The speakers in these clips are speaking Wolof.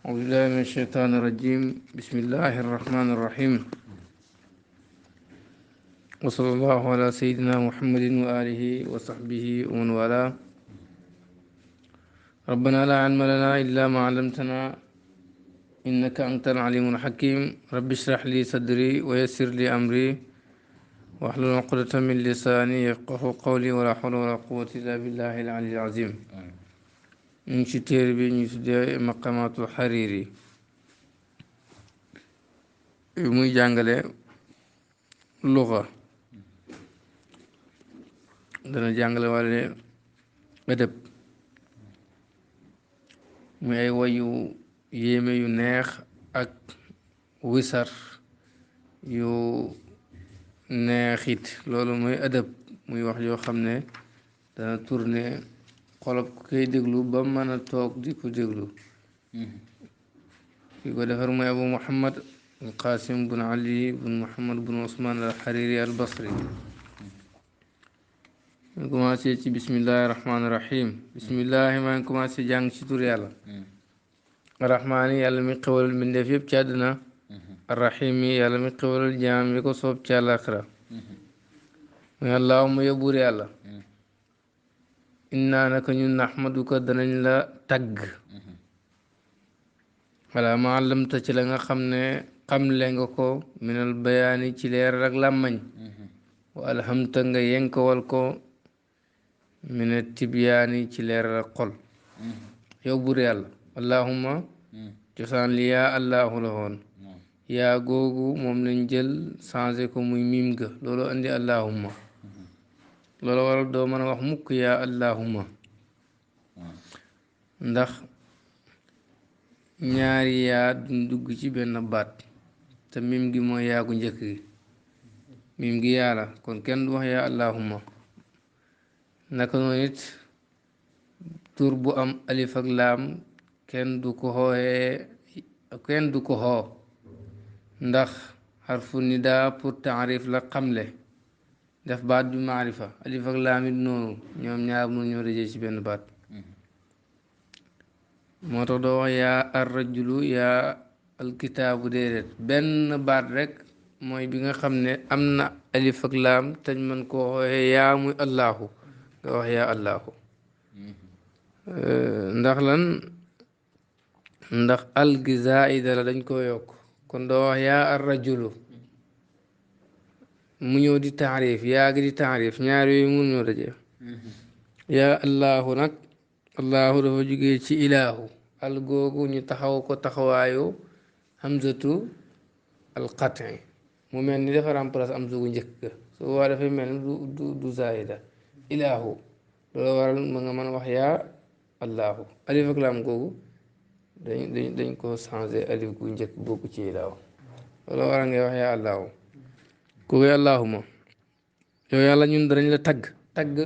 أعوذ بالله من الشيطان الرجيم بسم الله الرحمن الرحيم وصلى الله على سيدنا محمد وآله وصحبه ومن والاه ربنا لا علم لنا إلا ما علمتنا إنك أنت العليم الحكيم رب اشرح لي صدري ويسر لي أمري واحلل عقدة من لساني يفقه قولي ولا حول ولا قوة إلا بالله العلي العظيم من شتير بي مقامات الحريري muy jàngale luxa dana jàngale wàlle ëdëb muy ay wayu yéeme yu neex ak wisar yu neexit loolu mooy ëdëb muy wax yoo xam ne dana tourné xolob ku koy déglu ba mën a toog di ko déglu ki ko defar mooy abu muhammad al qasim bun ali bun muhammad bun usman al hariri al basri ñu commencé ci bismillahi rahmaani rahim bismillahi maa ngi commencé jàng ci tur yàlla rahmaani yàlla mi xewalal mbindeef yëpp ci àddina arrahim yi yàlla mi xewalal jaam yi ko soob ci àllaaxira muy allahuma yóbbuur yàlla innaa naka ñun naxmaduka danañ la tagg wala ma allamta ci la nga xam ne xamle nga ko minal bayaani ci leer ak làmmañ wa alhamta nga yenkawal ko mina tibyaani ci leeral ak xol yow buur yàlla allahumma cosaan li yaa allahu la woon yaa googu moom lañ jël changé ko muy miim ga loolu andi allahumma loolu waral doo mën a wax mukk yaa allahumma ndax ñaari yaa duñ dugg ci benn baat te miim gi mooy yaa gu njëkk gi miim gi yaa la kon kenn du wax yaa allahumma naka noonu it tur bu am alif ak laam kenn du ko xoo ndax xarfu nidaa pour taarif la xamle def baat bi maarifa alif ak laam it noonu ñoom ñaar mënu ñoo dajee ci benn baat moo tax doo wax yaa arrajulu yaa alkitaabu déedéet benn baat rek mooy bi nga xam ne am na alif ak laam tañ mën koo xooyee yaa muy allahu nga wax yaa allahu ndax lan ndax al gi zaida la dañ koo yokk kon doo wax yaa arrajulu mu ñëw di taarif yaa gi di taarif ñaar yooyu mun ñoo daje yaa allahu nag allahu dafa jógee ci ilaahu al googu ñu taxaw ko taxawaayu hamzatu al qat'i mu mel ni dafa remplace am zugu njëkk ga su waa dafay mel ni du zaida ilaahu loolu waral ma nga mën a wax yaa allahu alif ak laam googu dañ ko changé alif gu njëkk bokku ci ilaahu loolu waral ngay wax yaa allahu kooku allahuma yow yàlla ñun danañ la tagg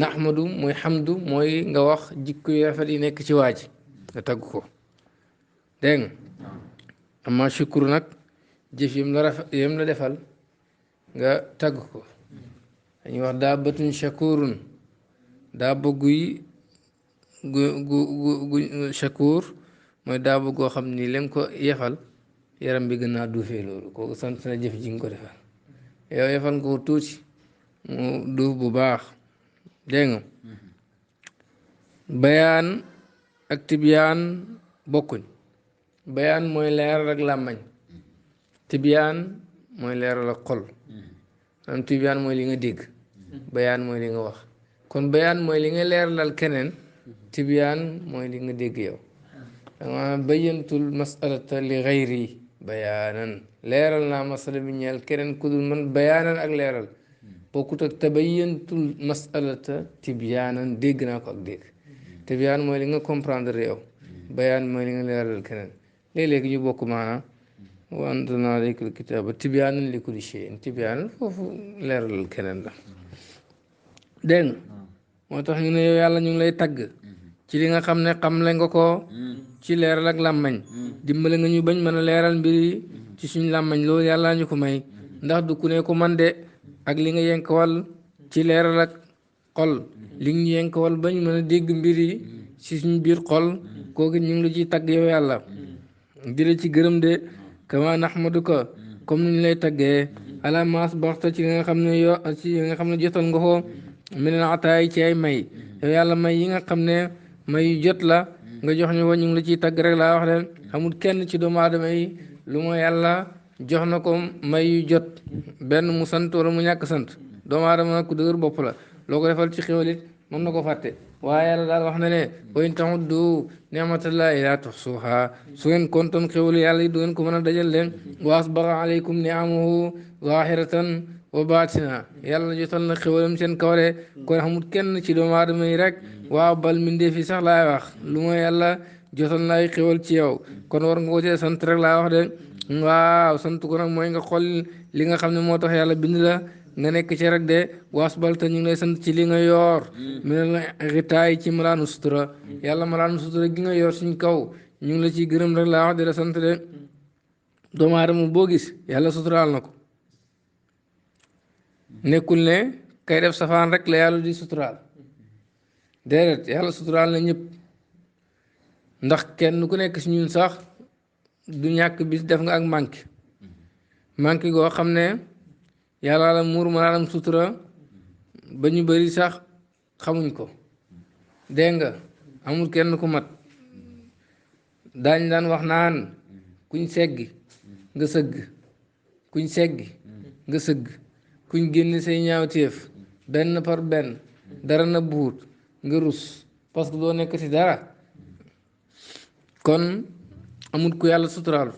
naxmadu mooy xamdu mooy nga wax jikko yu rafet yi nekk ci waaj nga tagg ko dégg nga amma shukru nag jëf yam la defal nga tagg ko dañuy wax daa batun shakurun daa bëgguy gu shakur mooy daa bëggoo xam ni leen ko yefal yaram bi gën naa duufee loolu kooku sant na jëf ji nga ko defal yow yefal nga ko tuuti mu duuf bu baax dégg nga bayaan ak tibyaan bokkuñ bayaan mooy leeral ak làmmañ tibyaan mooy leeral ak xol am tibyaan mooy li nga dégg bayaan mooy li nga wax kon bayaan mooy li nga leeralal keneen tibyaan mooy li nga dégg yow danga bayantul masalata li xayri bayaanan leeral naa masala bi ñeel keneen ku dul man bayaanan ak leeral bokkut ak tabayantul masalata tibyaanan dégg naa ko ak dégg tibyaan mooy li nga comprendre yow bayaan mooy li nga leeralal keneen léeg-léegi ñu bokk maanaam wa anzalnaa alaykal kitaaba tibyaanan li kulli shay'in tibyaanan foofu leeralal keneen la dégg nga moo tax ñu ne yow yàlla ñu ngi lay tagg ci li nga xam ne xamle nga ko ci leeral ak làmmañ dimbale nga ñu bañ mën a leeral mbir yi ci suñ làmmañ loolu yàlla ñu ko may ndax du ku ne ko man de ak li nga yenk wàll ci leeral ak xol li ñu yenkawal bañ mën a dégg mbir yi ci suñu biir xol kooku ñu ngi la ciy tagg yow yàlla di la ci gërëm de kama naxmaduka comme ni ñu lay taggee ala maas baxta ci nga xam ne ci nga xam ne jotal nga ko minen ataay ci ay may yow yàlla may yi nga xam ne may yu jot la nga jox ñu ko ñu ngi la ciy tagg rek laa wax leen xamul kenn ci doomu aadama yi lu ma yàlla jox na ko may yu jot benn mu sant wala mu ñàkk sant doomu aadama nag ku dëgër bopp la loo ko defal ci xéwalit mën na ko fàtte waaye yàlla daal wax na ne wa in ta'uddu ni'matallahi laa tuhsuha su ngeen kontoon xéwalu yàlla yi du ngeen ko mën a dajal leen wa asbagha alaykum ni'amahu zahiratan wa batina yàlla jotal na xéwalam seen kawre kon xamul kenn ci doomu aadama yi rek waaw bal mbindeef yi sax laay wax lu ma yàlla jotal na ay xéwal ci yow kon war nga ko cee sant rek laa wax de waaw sant ko nag mooy nga xool li nga xam ne moo tax yàlla bind la nga nekk ci rek de wasbalta ñu ngi lay sant ci li nga yor mi ne la xitaay ci malaanu sutura yàlla malaanu sutura gi nga yor suñ kaw ñu ngi la ciy gërëm rek laa wax di la sant de doomu aadama boo gis yàlla suturaal na ko nekkul ne kay def safaan rek la yàlla di suturaal déedéet yàlla suturaal na ñëpp ndax kenn ku nekk si ñun sax du ñàkk bis def nga ak manqué goo xam ne yàlla la muur maanaam sutura ba ñu bëri sax xamuñ ko dégg nga amul kenn ku mat daañ daan wax naan kuñ seggi nga sëgg kuñ seggi nga sëgg kuñ génn say ñaawteef benn par benn dara na buut nga rus parce que doo nekk ci dara kon amul ku yàlla suturaal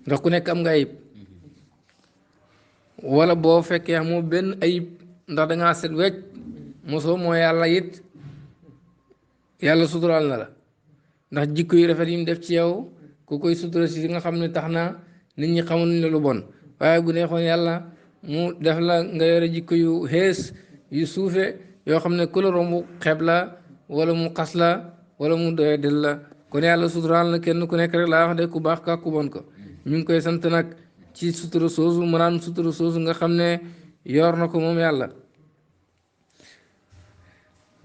ndax ku nekk am nga ayib wala boo fekkee amoo benn ayib ndax dangaa set wecc mosoo moo yàlla it yàlla suturaal na la ndax jikko yu rafet yi mu def ci yow ku koy sutura si nga xam ne tax na nit ñi xamul ne lu bon waaye bu neexoon yàlla mu def la nga yore jikko yu xees yu suufe yoo xam ne ku la romb xeeb la wala mu xas la wala mu doye del la kon yàlla suturaal na kenn ku nekk rek laa wax de ku baax ka ku bon ko ñu ngi koy sant nag ci sutura soosu maanaam sutura soosu nga xam ne yor na ko moom yàlla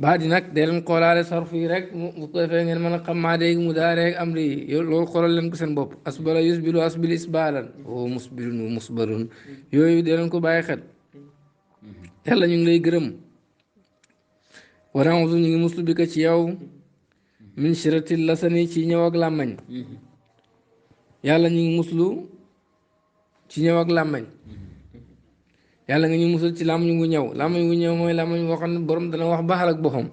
baa di nag dee leen xoolaale sarfu yi rek bu ko defee ngeen mën a xam maa dégg mu daa rek am ri loolu xoolal leen ko seen bopp asbala yusbilu asbil isbalan o musbilun wa musbalun yooyu dee leen ko bàyyi xel yàlla ñu ngi lay gërëm wanaudu ñu ngi muslu bi ko ci yow min shiratil lasani ci ñëw ak làmmañ yàlla ñu ngi muslu ci ñëw ak làmmañ yàlla nga ñu musal ci làmmañ wu ñëw mooy làmmañ boo xam ne borom dana wax baaxal ak boppam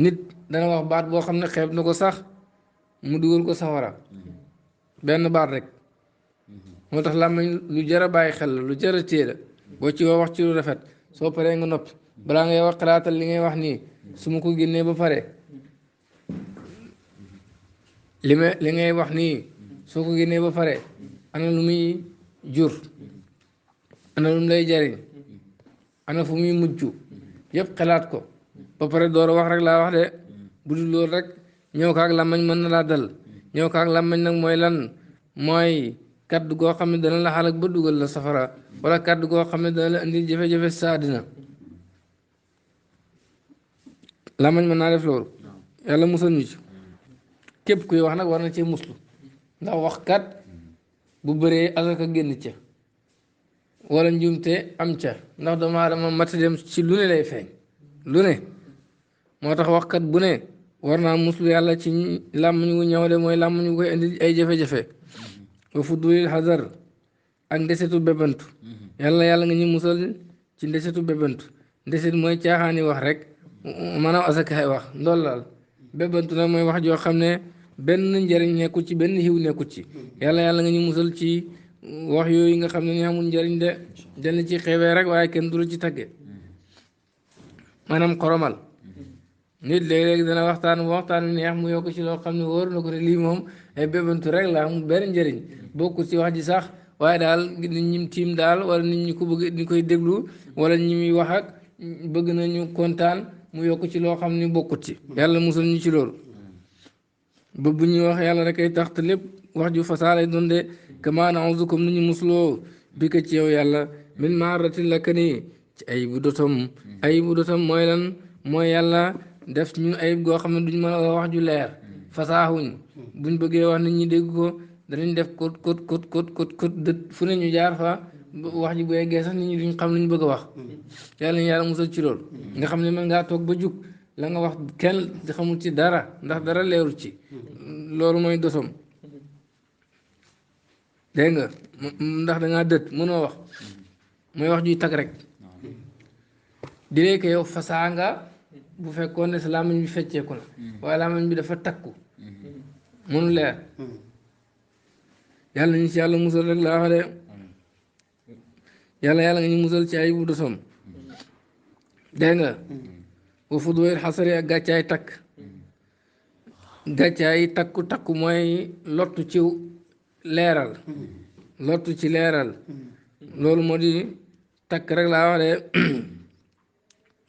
nit dana wax baat boo xam ne xeeb na ko sax mu dugal ko safara benn baat rek moo tax làmmañ lu jar a bàyyi xel la lu jar a téye la boo ci wax ci lu rafet soo paree nga noppi balaa ngay wax xalaatal li ngay wax nii su ma ko génnee ba pare li ngay wax nii soo ko génnee ba pare ana lu muy jur ana lu mu lay jariñ ana fu muy mujj yëpp xalaat ko ba pare door a wax rek laa wax de bu dul loolu rek ñëw kaak làmmañ mën na laa dal ñëw kaak làmmañ nag mooy lan mooy kaddu goo xam ne dana la xalak ba dugal la safara wala kaddu goo xam ne dana la indi jafe-jafe sa àddina làmmañ mën naa def loolu yàlla musal ñu ci képp kuy wax nag war na cee muslu ndax wax kat bu bëree asaka génn ca wala njuumte am ca ndax doomu aadama mata dem ci lu ne lay feeñ lu ne moo tax waxkat bu ne war naa muslu yàlla ci làmmañ wu ñëw de mooy làmmañ wu koy indi ay jafe-jafe wa fudulil xadar ak ndesetu bébantu yàlla nga ñu musal ci ndesetu bébantu ndeset mooy caaxaani wax rek maanaam asakaay wax ndollal bébantu nag mooy wax joo xam ne benn njëriñ nekkul ci benn xiw nekkul ci yàlla nga ñu musal ci wax yooyu nga xam ne ni amul njëriñ de dana ci xewee rek waaye kenn du la ci tagge maanaam xoromal nit léeg-léeg dana waxtaan wi neex mu yokk ci loo xam ne wóor na ko ne lii moom ay bébantu rek la amul benn njëriñ bokkul ci wax ji sax waaye daal nit ñi tiim daal wala nit ñi ko bëgg ñu koy déglu wala ñi muy wax ak bëgg nañu kontaan mu yokk ci loo xam ne bokkut ci yàlla musal ñu ci loolu ba bu ñuy wax yàlla rek ay tax te lépp wax ju fasaa lay doon de kama na'uuzu comme ni ñu musloo bi ko ci yow yàlla min maarati la ka ni ci ayibu dotom ayibu dotom mooy lan mooy yàlla def ñun ayib goo xam ne duñ mën a wax ju leer fasaaxuñ buñ bëggee wax nit ñi dégg ko danañ def kot dët fu ne ñu jaar fa wax ji bu eggee sax nit ñi duñ xam lu ñu bëgg a wax yàlla ñu yàlla musal ci loolu nga xam ne man ngaa toog ba jug la nga wax kenn xamul ci dara ndax dara leerul ci loolu mooy dosom dégg nga ndax dangaa dët mënoo wax mooy wax juy tag rek di lee ko yow fasaa nga bu fekkoon ne sa làmmiñ bi fecceeku na waaye làmmiñ bi dafa takku mënu leer yàlla ñu ci yàlla musal rek laa wax de yàlla nga ñu musal ci ay bu dosom dégg nga wa fudwayil xasari ak gàccaay takk gàccaay takku mooy lottu ci leeral lottu ci leeral loolu moo di takk rek laa wax de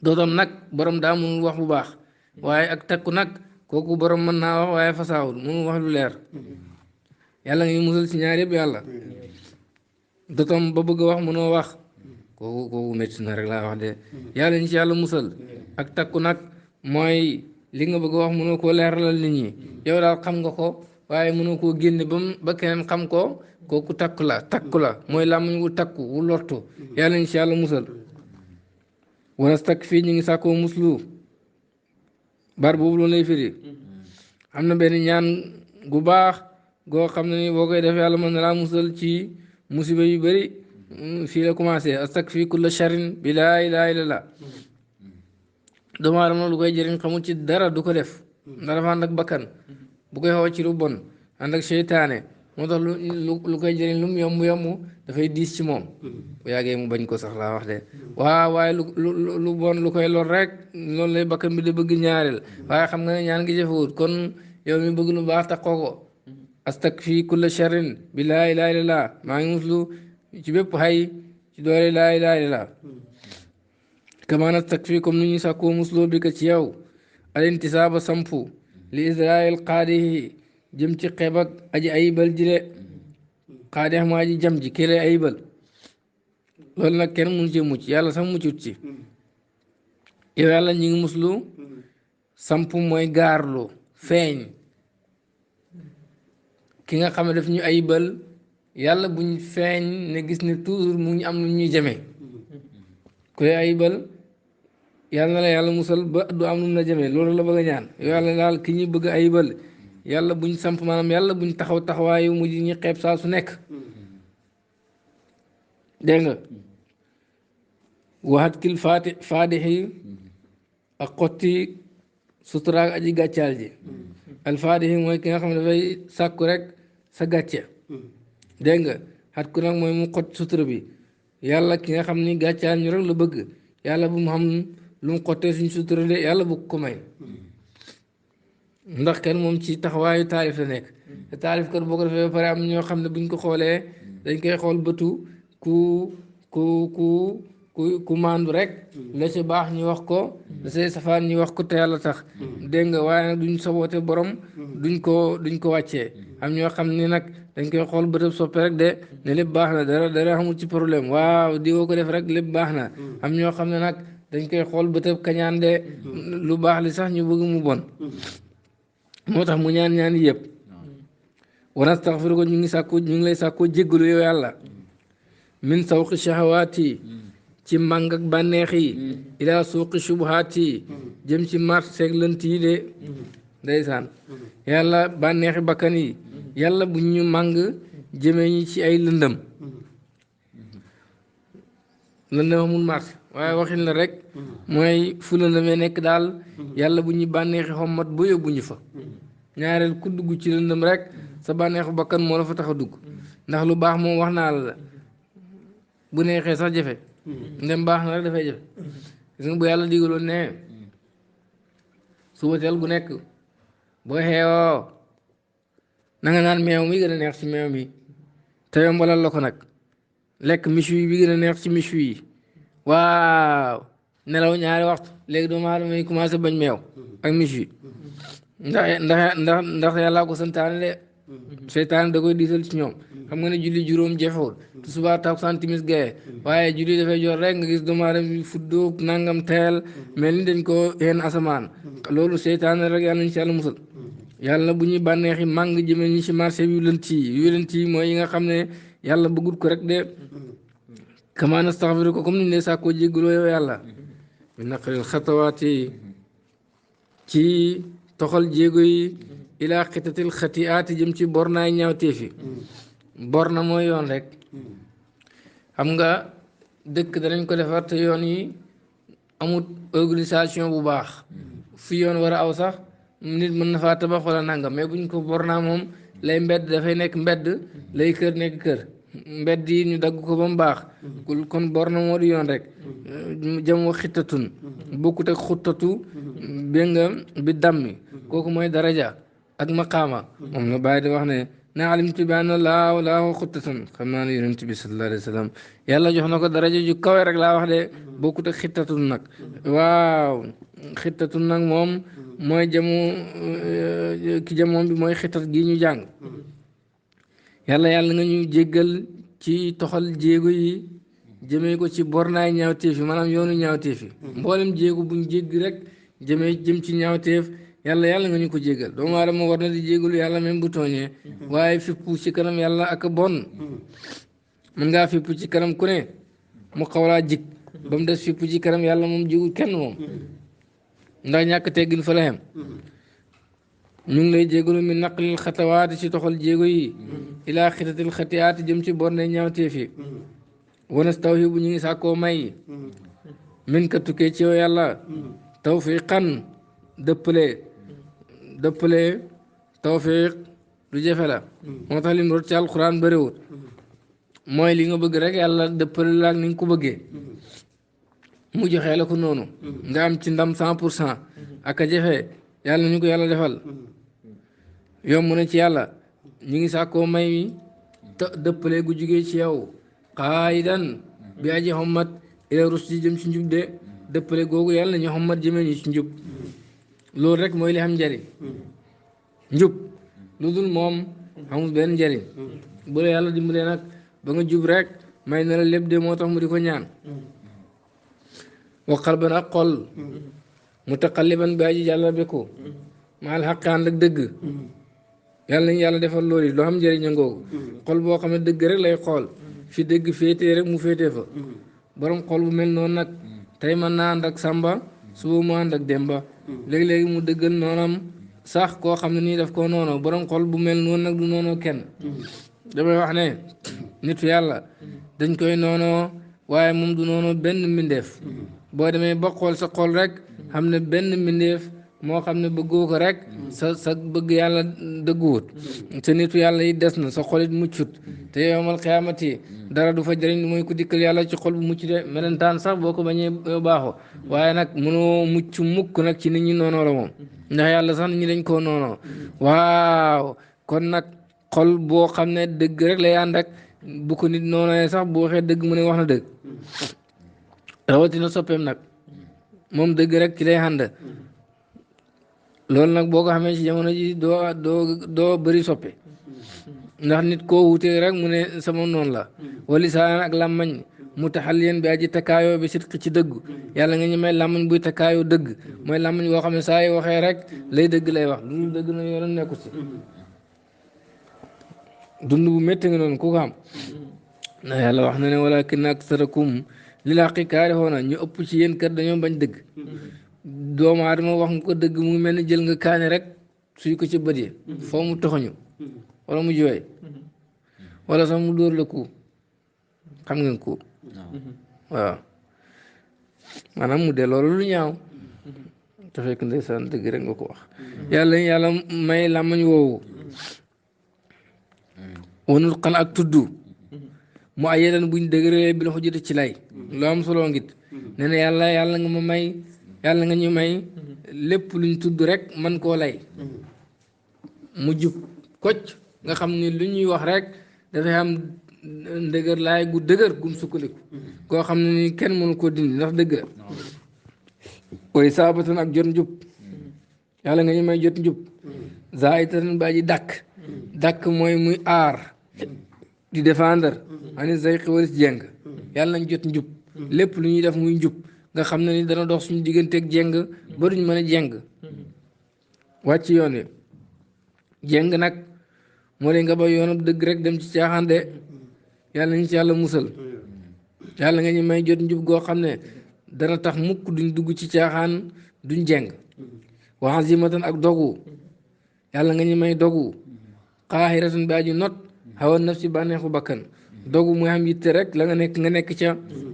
dotom nag borom daa mënul wax bu baax waaye ak takku nag kooku borom mën naa wax waaye fasaawul mënul wax lu leer yàlla nga ñu musal ci ñaar yëpp yàlla dotom ba bëgg a wax mënoo wax kooku métti na rek laa wax de yàlla ñu ci yàlla musal ak takku nag mooy li nga bëgg a wax mënoo koo leeralal nit ñi yow daal xam nga ko waaye mënoo koo génne ba keneen xam ko kooku takku la mooy làmmiñ wu takku wu lortu yàlla ñu ci yàlla musal wala takk fii ñu ngi sàkkoo muslu bar boobu loolu lay firi am na benn ñaan gu baax goo xam ne ni boo koy def yàlla mën na laa musal ci musiba yu bëri fii la commencé astak fii kulla charin bi laa ilaaha illallah doomu aadama lu koy jëriñ xamul ci dara du ko def ndax dafa ànd ak bakkan bu koy xaw ci lu bon ànd ak seytaane moo tax lu koy jëriñ lu mu yomb dafay diis ci moom bu yàggee mu bañ ko sax laa wax de waaye lu bon lu koy lor rek loolu lay bakkan bi da bëgg ñaareel waaye xam nga ne ñaan ngi jëfewut kon yow mi bëgg lu baax taxoo ko astak fii kulla charin bi laa ilaaha illallah maa ngi muslu ci bépp xay ci doole laa ilaaha illallah kama nastak fii comme ni ñuy sàkkoo musloo bi ka ci yow al intisaaba sampu li israel qaadihi jëm ci xeeb ak aji ayibal ji de qaadih moo aji jam ji kii lay ayibal loolu nag kenn mënu ci mucc yàlla sax muccut ci yow yàlla ñi ngi muslu sampu mooy gaarlu feeñ ki nga xam ne daf ñu ayibal yàlla buñ feeñ ne gis ne toujours mu ngi am lu ñuy jame ku lay ayibal yàlla na la yàlla musal ba du am lu mu la jame loolu la bëgg a ñaan yow yàlla daal ki ñuy bëgg a ayibal yàlla buñ samp maanaam yàlla buñ taxaw taxawaayu mujj ñi xeeb saa su nekk dégg nga waxat kil faadixi ak xotti suturaak aji gàccaal ji alfaadixi mooy ki nga xam ne dafay sàkku rek sa gàcce dégg nga xat ku nag mooy mu xott sutura bi yàlla ki nga xam ni gàccaal ñu rek la bëgg yàlla bu mu xam lu mu xottee suñ sutura de yàlla bu ko may ndax kenn moom ci taxawaayu taarif la nekk te taarif kat boo ko defee ba pare am ñoo xam ne buñ ko xoolee dañ koy xool bëtu ku maandu rek la ci baax ñu wax ko la say safaan ñu wax ko te yàlla tax dégg nga waaye nag duñ saboote borom duñ ko wàccee am ñoo xam ni nag dañ koy xool bëtëb soppe rek de ne lépp baax na dara xamul ci problème waaw di woo ko def rek lépp baax na am ñoo xam ne nag dañ koy xool bëtëb kañaan de lu baax li sax ñu bëgg mu bon moo tax mu ñaan yëpp wa nastaxfiruka ñu ngi lay sàkkoo jéggalu yow yàlla min sawqi shahawaat yi ci màng ak bànneex yi ilaa suuqi shubuhaat yi jëm ci marseeg lënt yi de ndeysaan yàlla bànneexi bakkan yi yàlla bu ñu màng jëmee ñi ci ay lëndëm amul marché waaye waxin la rek mooy fu lëndëmee nekk daal yàlla bu ñu bànneexi xommat ba yóbbu ñu fa ñaareel ku dugg ci lëndëm rek sa bànneexu bakkan moo la fa tax a dugg ndax lu baax moom wax naa la bu neexee sax jafe ndem baax na rek dafay jafe gis nga bu yàlla digaloon ne suba teel gu nekk boo xeewoo na nga naan meew mi gën a neex ci meew mi te yombalal la ko nag lekk méchoui bi gën a neex ci méchoui yi waaw nelaw ñaari waxtu léegi doomu aadama yi commencé bañ meew ak méchoui ndax yàllaa ko santaane de seytaane da koy diisal ci ñoom xam nga ne julli juróom jafewul tisbaar takkusaan timis gaye waaye julli dafay jot rek nga gis doomu aadama bi fuddoo nangam teel mel ni dañ ko yenn asamaan loolu seytaane rek yàlla nañ ci yàlla musal yàlla bu ñuy bànneexi màng jëmee ñi ci marché yu lënt yi mooy yi nga xam ne yàlla bëggut ko rek de kama nastaxfiru ko comme ni ñu lay sàkkoo jéggaloo yow yàlla mi naqaril xatawaati ci toxal jéego yi ilaa xitatil xatiaati jëm ci bornaay ñaawteefi borna mooy yoon rek xam nga dëkk danañ ko defar te yoon yi amut organisation bu baax fi yoon war a aw sax nit mën na faa tabax wala nangam mais buñ ko bornaa moom lay mbedd dafay nekk mbedd lay kër nekk kër mbedd yi ñu dagg ko ba mu baax kon borna moo di yoon rek jam wa xittatun bokkut ak xuttatu bi nga bi dammi kooku mooy daraja ak maqaama moom la bàyyi di wax ne na alimtu bi anna laa xuttatun xam naa ne yonent bi sallallahu alayhi wa sallam yàlla jox na ko daraja ju kawe rek laa wax de bokkut ak xittatun nag waaw xittatun nag moom mooy jamu ki jamoom bi mooy xittat gi ñu jàng yàlla nga ñu jéggal ci toxal jéego yi jëmee ko ci bornaay ñaawteef yi maanaam yoonu ñaawteef yi mboolem jéego buñ jéggi rek jëm ci ñaawteef yàlla nga ñu ko jéggal doomu aadama war na di jéggalu yàlla même bu tooñee waaye fippu ci kanam yàlla ak bon mën ngaa fippu ci kanam ku ne mu xawlaa jig ba mu des fippu ci kanam yàlla moom jigul kenn moom ndax ñàkk teggin fa la xem ñu ngi lay jégalu mi naqlil xatawaati ci toxal jéego yi ilaa xitatil xatiyaati jëm ci borne ñaawteef yi wanas tawhibu ñu ngi sàkkoo may min ka tukkee ci yow yàlla tawfiqan dëppale tawfiq du jafe la moo tax lim rot ci alquran bëriwut mooy li nga bëgg rek yàlla dëppale la ak ni nga ko bëggee mu joxee la ko noonu nga am ci ndam 100% ak a jafe yàlla ñu ko yàlla defal yomb na ci yàlla ñu ngi sàkkoo may mi dëppale gu jugee ci yow xaayidan bi aji xommat ila rusdi jëm ci njub de dëppale googu yàlla ñu xommat jëmee ñu ci njub loolu rek mooy li xam njariñ njub lu dul moom xamul benn njariñ bu la yàlla dimbalee nag ba nga jub rek may na la lépp de moo tax mu di ko ñaan wa qalban ak xol mutaqalliban bi aji yàlla beku maal xaqaan ak dëgg yàlla nañu yàlla defal loolu yi loo xam njëriñ a ngoogu xol boo xam ne dëgg rek lay xool fi dëgg féetee rek mu féetee fa borom xol bu mel noonu nag tey mën naa ànd ak Samba suba mu ànd ak Demba léegi-léegi mu dëggal noonam sax koo xam ne nii daf koo noonoo borom xol bu mel noonu nag du noonoo kenn damay wax ne nitu yàlla dañ koy noonoo waaye moom du noonoo benn mbindeef boo demee ba xool sa xol rek xam ne benn mbindeef moo xam ne bëggoo ko rek sa bëgg yàlla dëgguwut sa nitu yàlla yi des na sa xolit muccut te yowmal xiyaamati dara du fa jëriñ lu mooy ku dikkal yàlla ci xol bu mucc de melentaan sax boo ko bañee baaxoo waaye nag mënoo mucc mukk nag ci nit ñi noonoo la moom ndax yàlla sax nit ñi dañ koo noonoo waaw kon nag xol boo xam ne dëgg rek lay ànd ak bu ko nit noonoo sax bu waxee dëgg mu ne wax na dëgg rawatina soppeem nag moom dëgg rek ci lay ànd loolu nag boo ko xamee ci jamono ji doo bëri soppe ndax nit koo wutee rek mu ne sama noonu la wali saan ak làmmañ mu taxal yéen bi aji takkaayoo bi sidq ci dëgg yàlla nga ñu may làmmañ buy takkaayoo dëgg mooy làmmañ boo xam ne saa yi waxee rek lay dëgg lay wax lu dëgg na yoonam nekku si dund bu métti nga noonu ku ko xam ndax yàlla wax na ne walakin aksarakum lil haqqi kaarihuuna ñu ëpp ci yéen kat dañoo bañ dëgg doomu aadama wax nga ko dëgg mu ngi mel ni jël nga kaane rek suy ko ci bët yi foo mu toxoñu wala mu jooy wala sax mu dóor la ku xam ngeen ko waaw maanaam mu dee loolu lu ñaaw te fekk ndeysaan dëgg rek nga ko wax yàlla may làmmañ woowu wanul xal ak tudd mu ay yedan buñ dëgëralee bi la ko jëte ci lay loo am solo ngit nee na yàlla nga ma may yàlla nga ñu may lépp luñ tudd rek man koo lay mu jub kocc nga xam ni lu ñuy wax rek dafay am ndëgër laay gu dëgër gum sukkandiku koo xam ne ni kenn mënu koo dindi ndax dëgg la koy saabatan ak jot njub yàlla nga ñu may jot njub zaayitatan ba ji dàkk mooy muy aar di défendre ani zayqi walis jeng yàlla nañ jot njub lépp lu ñuy def muy njub nga xam ne ni dana dox suñu digganteeg jeng ba duñ mën a jeng wàcc yoon wi jeng nag moo leen nga ba yoonam dëgg rek dem ci caaxaan de yàlla nañ ci yàlla musal yàlla nga ñu may jot njub goo xam ne dana tax mukk duñ dugg ci caaxaan duñ jeng wa azimatan ak dogu yàlla nga ñu may dogu xaaxiratan bi aju not xawa naf si bànneexu bakkan dogu muy am yitte rek la nga nekk ca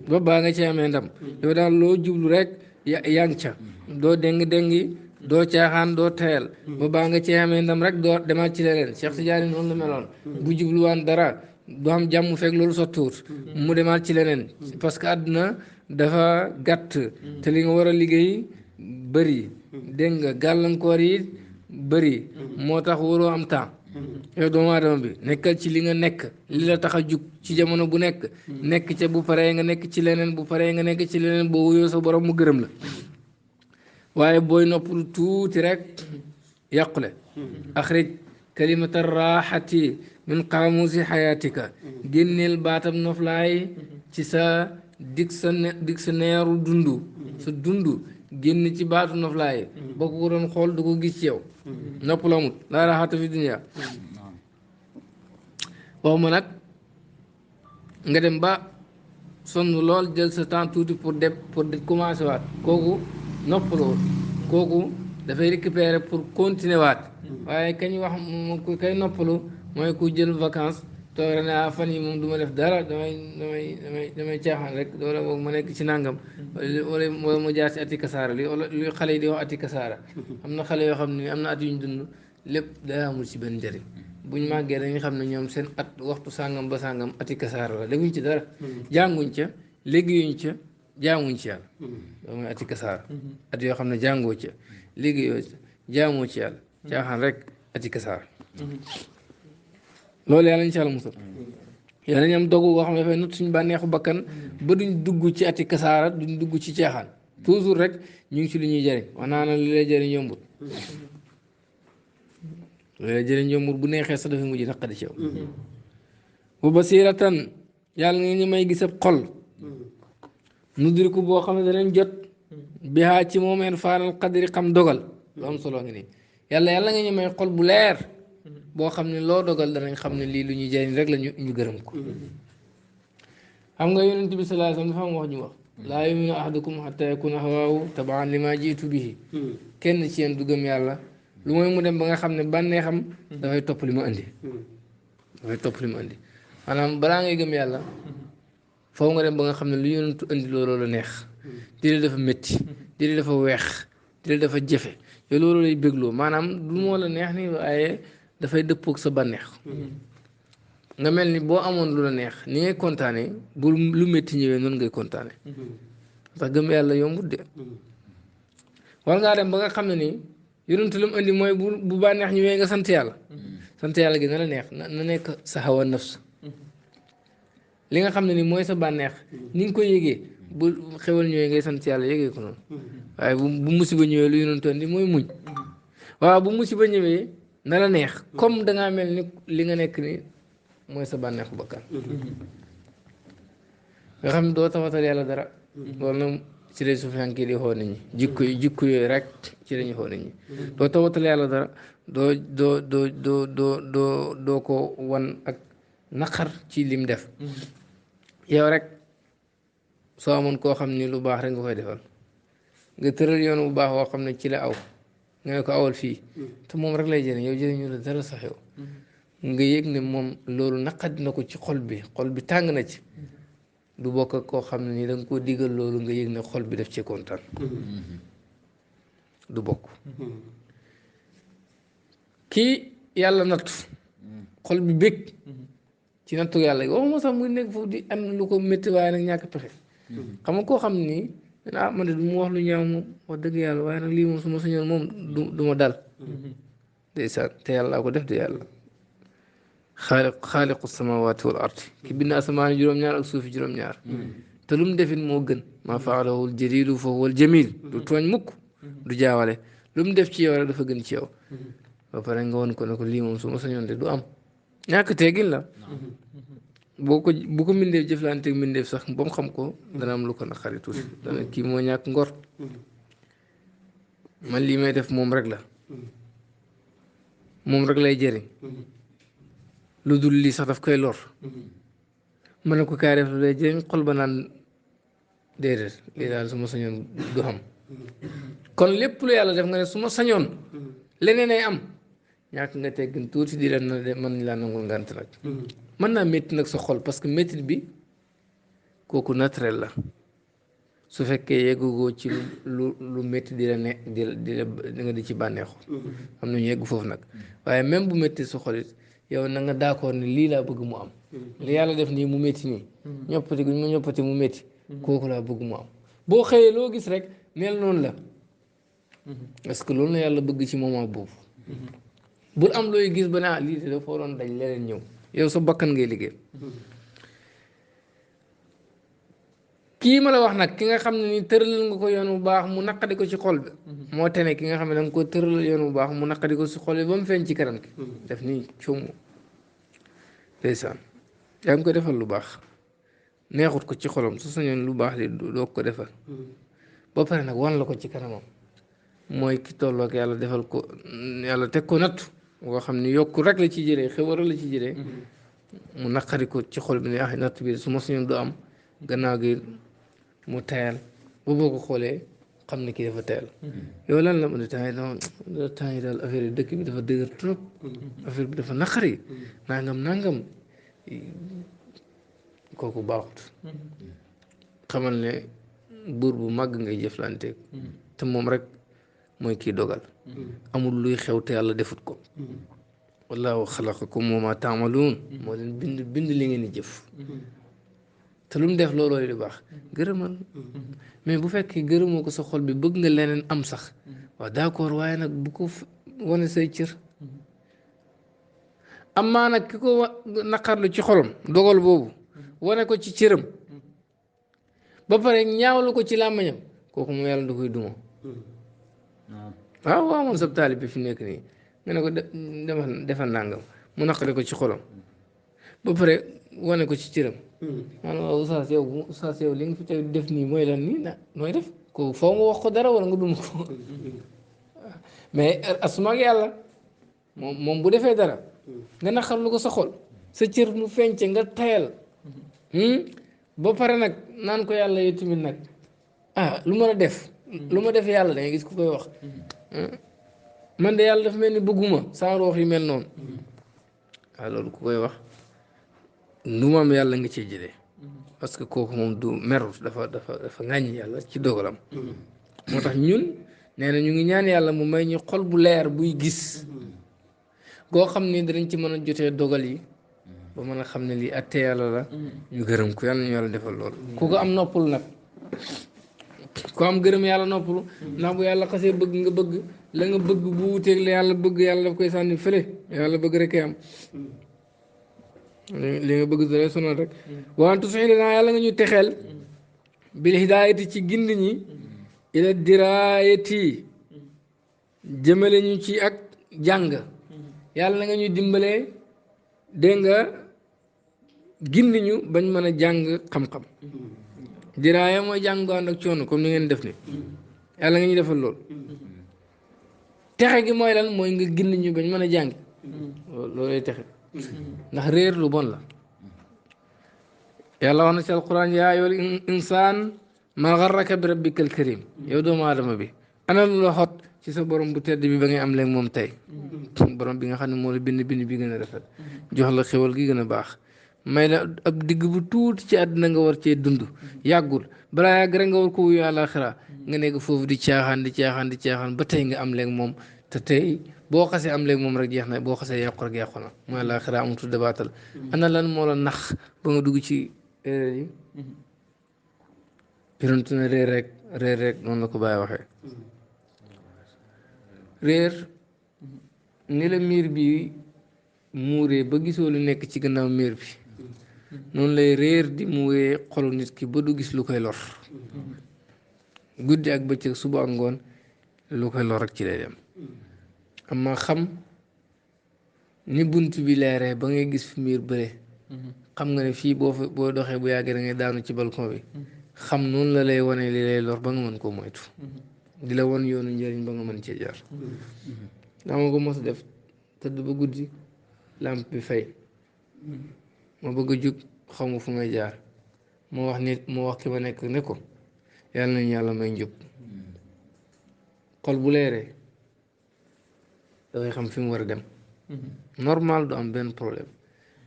ba baa nga ci amee ndam yow daal loo jublu rek yaa ngi ca doo déng-déngi doo caaxaan doo tayal ba baa nga ci amee ndam rek doo demaat ci leneen Cheikh Tidiane noonu la meloon bu jubluwaan dara du am jàmm fekk loolu sottuwut mu demaat ci leneen parce que àdduna dafa gàtt te li nga war a liggéey bëri dégg nga gàllankoor yi bëri moo tax waroo am temps yow doomu aadama bi nekkal ci li nga nekk li la tax a jug ci jamono bu nekk ca bu paree nga nekk ci leneen bu paree nga nekk ci leneen boo wuyoo sa borom mu gërëm la waaye booy noppalu tuuti rek yàqule axrij kalimata raaxati min qaamusi xayaatika génneel baatam noflaay ci sa dictionnaire dundu sa dundu génn ci baatu noflaay boo ko doon xool du ko gis ci yow nopp la amut laa raaxata fi dunya waxuma nag nga dem ba sonn lool jël sa temps tuuti pour commencer waat kooku noppaloo kooku dafay récupérer pour continuer waat waaye kañ wax kay noppalu mooy ku jël vacance toog rek ne fan yi moom du ma def dara damay caaxaan rek wala boog ma nekk ci nàngam wala ma jaar ci ati kasaara li xale yi di wax ati kasaara am na xale yoo xam ne am na at yuñ dund lépp daa amul ci benn njëriñ buñ màggee dañuy xam ne ñoom seen at waxtu sàngam ba sàngam ati kasaara la defuñ ci dara jànguñ ca liggéeyuñ ca jaamuñ ci yàlla loolu mooy ati kasaara at yoo xam ne jàngoo ca liggéeyoo ca jaamoo ci yàlla caaxaan rek ati kasaara loolu yàlla incha allah musal yàlla ñu am dogu boo xam ne dafay not suñu bànneexu bakkan ba duñ dugg ci ati kasaara duñ dugg ci caaxaan toujours rek ñu ngi ci lu ñuy jëriñ wax naa ne li lay jëriñ yombut li lay jëriñ yombut bu neexee sax dafay mujj naqadi ci yow bu basiratan yàlla nga ñu may gisab xol nudriku boo xam ne danañ jot bihaa ci moomeen faaral qadri xam dogal lu am solo ngi nii yàlla nga ñu may xol bu leer boo xam ne loo dogal danañ xam ne lii lu ñuy jëriñ rek la ñu gërëm ko xam nga yonent bi sallallahu alayhi wasallam dafa am wax ñu wax laa yuminu ahadukum hatta yakuna hawaahu tabaan li ma jiitu bihi kenn ci yéen du gëm yàlla lu mooy mu dem ba nga xam ne bànneexam dafay topp li ma indi maanaam balaa ngay gëm yàlla foofu nga dem ba nga xam ne lu yonentu indi loolu la neex di dafa métti di dafa weex di dafa jafe yow loolu lay bégloo maanaam lu moo la neex ni waaye dafay dëppoog sa bànneex nga mel ni boo amoon lu la neex ni ngay kontaane bu lu métti ñëwee noonu ngay kontaane ndax gëm yàlla yombut de war ngaa dem ba nga xam ne nii yonentu lu mu indi mooy bu bànneex ñëwee nga sant yàlla gi na la neex na nekk sa hawa nafs li nga xam ne ni mooy sa bànneex ni nga koy yëgee bu xewal ñëwee ngay sant yàlla yëgee ko noonu waaye bu musiba ñëwee lu yonentu indi mooy muñ waaw bu musiba ñëwee na la neex comme dangaa mel ni li nga nekk ni mooy sa bànneexu bakkan nga xam ne doo tawatal yàlla dara loolu nag ci lay suufiyanke yi di xool nit ñi jikko yooyu rek ci lañu xool nit ñi doo tawatal yàlla dara doo ko wan ak naqar ci lim def yow rek soo amoon koo xam ni lu baax rek nga koy defal nga tëral yoon bu baax woo xam ne ci la aw nga ne ko awal fii te moom rek lay jëriñ yow jëriñu la dara sax yow nga yëg ne moom loolu naqadi na ko ci xol bi tàng na ci du bokk ak koo xam ne ni da nga koo digal loolu nga yëg ne xol bi def ci kontaan du bokk kii yàlla nattu xol bi bëgg ci nattu yàlla waxuma sax muy nekk foofu di am lu ko métti waaye nag ñàkk pexe xam nga koo xam ne nii man de du ma wax lu ñaaw moom wax dëgg yàlla waaye nag lii moom su ma sañoon moom du ma dal ndeysaan te yàlla ko def de yàlla xaaliqu samawaati wal ardi ki bind asamaan juróom-ñaar ak suufi juróom-ñaar te lu mu defit moo gën maa faalahu al jalilu fa huwa al jamil du tooñ mukk du jaawale lu mu def ci yow rek dafa gën ci yow ba pare nga woon ko ne ko lii moom su ma sañoon de du am ñàkk teggin la boo ko bu ko mbindeef jëflanteeg mbindeef sax ba mu xam ko dana am lu ko naqari tuuti dana kii moo ñàkk ngor man lii may def moom rek la moom rek lay jëriñ lu dul lii sax daf koy lor mën na ko kaay def lu lay jëriñ xol ba naan déedéet lii daal su ma sañoon du xam kon lépp lu yàlla def nga ne su ma sañoon leneen ay am ñàkk nga teggin tuuti di leen na de mën laa nangul ngant nag mën naa métti nag sa xol parce que métti bi kooku naturel la su fekkee yeggugoo ci lu métti di la ne di nga di ci bànneexu am na ñu yegg foofu nag waaye même bu métti sa xol it yow na nga d'accord ne lii laa bëgg mu am li yàlla def nii mu métti nii ñoppati guñ ma ñoppati mu métti kooku laa bëgg mu am boo xëyee loo gis rek neel noonu la parce que loolu la yàlla bëgg ci moment boobu bul am looy gis ba ne ah lii de dafa waroon dañ leneen ñëw yow sa bakkan ngay liggéey kii ma la wax nag ki nga xam ne ni tëralal nga ko yoon bu baax mu naqadi ko ci xol bi moo tene ki nga xam ne da nga ko tëralal yoon bu baax mu naqadi ko ci xol bi ba mu feeñ ci kanam ki def nii coomo ndeysaan yaa ngi ko defal lu baax neexut ko ci xolam su sañoon lu baax li doo ko defal ba pare nag wan la ko ci kanamam mooy ki tollook yàlla defal ko yàlla teg ko nattu boo xam ne yokku rek la ci jëlee xewar la ci jëlee mu naqari ko ci xol bi ne ah natt bi su ma sañoon du am gannaaw gi mu tayal ba boo ko xoolee xam ne kii dafa tayal yow lan la mu ne temps yi daal affaire yi dëkk bi dafa dëgër trop affaire bi dafa naqari nangam kooku baaxut xamal ne buur bu màgg ngay jëflanteeg te moom rek mooy kii dogal amul luy xew te yàlla defut ko wallaahu xalaqakum wa maa taamaluun moo leen bind li ngeen di jëf te lu mu def looloo di baax gërëmal mais bu fekkee gërëmoo ko sa xol bi bëgg nga leneen am sax waaw d'accord waaye nag bu ko wane say cër amaa nag ki ko naqarlu ci xolam dogal boobu wane ko ci cëram ba pare ñaawlu ko ci làmmiñam kooku mu yàlla da koy duma waaw moom sab taalib bi fi nekk nii nga ne ko defal nangam mu naqari ko ci xolam ba pare wane ko ci cëram maanaam waaw oustaz yow li nga fi tey def nii mooy lan nii nooy def ko foo nga wax ko dara wala nga duma ko mais asuma ak yàlla moom bu defee dara nga naqarlu ko sa xol sa cër mu feeñce nga tayal ba pare nag naan ko yàlla yow tamit nag lu mën a def lu ma def yàlla da ngay gis ku koy wax man de yàlla dafa mel ni bëgguma saa wax yu mel noonu loolu ku koy wax nu maam yàlla nga cee jëlee parce que kooku moom du merut dafa ŋàññ yàlla ci dogalam moo tax ñun nee na ñu ngi ñaan yàlla mu may ñu xol bu leer buy gis goo xam ni danañ ci mën a jotee dogal yi ba mën a xam ne lii atte yàlla la ñu gërëm ko yàlla ñu yàlla defal loolu ku ko am noppalu nag ku am gërëm yàlla noppalu ndax bu yàlla xasee bëgg nga bëgg la nga bëgg bu wuteeg la yàlla bëgg yàlla daf koy sànni fële yàlla bëgg rek am li nga bëgg dalay sonal rek wantu suxi naa yàlla nga ñu texeel bil hidaayati ci gindi ñi ila diraayati jëmale ñu ci ak jàng yàlla nga ñu dimbalee dégg nga gindi ñu bañ mën a jàng xam-xam diraaya mooy jàng ànd ak coono comme ni ngeen def ni yàlla nga ñu defal lool texe gi mooy lan mooy nga gindi ñu bañ mën a jàng loolay texe ndax réer lu bon la yàlla wax na ci alquran yaa ayyuhal insaan maa garraka bi rabbikal karim yow doomu aadama bi ana lu la xot ci sa borom bu tedd bi ba ngay am léegi moom tey borom bi nga xam ne moo la bind bi gën a rafet jox la xewal gi gën a baax may la ab digg bu tuuti ci àddina nga war cee dund yàggul balaa yàgg rek nga war ko wuyu àllaaxira nga nekk foofu di caaxaan ba tey nga am léegi moom te tey boo xasee am léegi moom rek jeex na boo xasee yàqu rek yàqu na mooy àllaaxira amatul dabaatal ana lan moo la nax ba nga dugg ci erreur yi yonentu ne réer rek noonu la ko bàyyi waxee réer ni la miir bi muuree ba gisoo lu nekk ci gannaaw miir bi noonu lay réer di muuree xolu nit ki ba du gis lu koy lor guddi ak bëccëg suba ak ngoon lu koy lor rek ci lay dem amma xam ni bunt bi leeree ba ngay gis fi miir bëre xam nga ne fii boo doxee bu yàggee da ngay daanu ci balcon bi xam noonu la lay wane li lay lor ba nga mën koo moytu di la won yoonu njëriñ ba nga mën cee jaar dama ko mos def tëdd ba guddi lamp bi fay ma bëgg a jug xamu fu may jaar moo wax ki ma nekk ne ko yàlla nañu yàlla may njub xol bu leeree dafay xam fi mu war a dem normal du am benn problème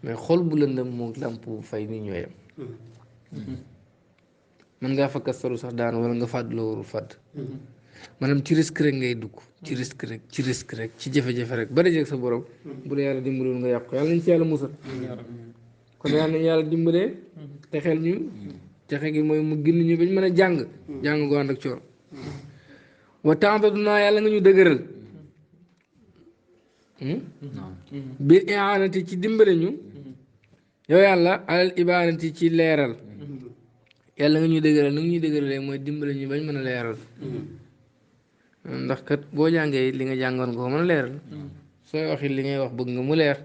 mais xol bu lëndëm moo làmp bu fay ni ñooyam mën ngaa fa kastaru sax daanu wala nga fàdd loo warul fàdd maanaam ci risque rek ngay dugg ci risque rek ci jafe-jafe rek ba dajeeg sa borom bu la yàlla dimbalul nga yàqu yàlla nañ ci yàlla musal kon yàlla nañ yàlla dimbalee te xel ñu texe gi mooy mu ginn ñu bañ mën a jàng gu ànd ak coor wa ta'buduna yàlla nga ñu dëgëral bi i'anati ci dimbale ñu yow yàlla alal ibaanati ci leeral yàlla nga ñuy dëgëral nu ñuy dëgëralee mooy dimbale ñu bañ mën a leeral ndax kat boo jàngee li nga jàngoon ko mën a leeral sooy waxit li ngay wax bëgg nga mu leer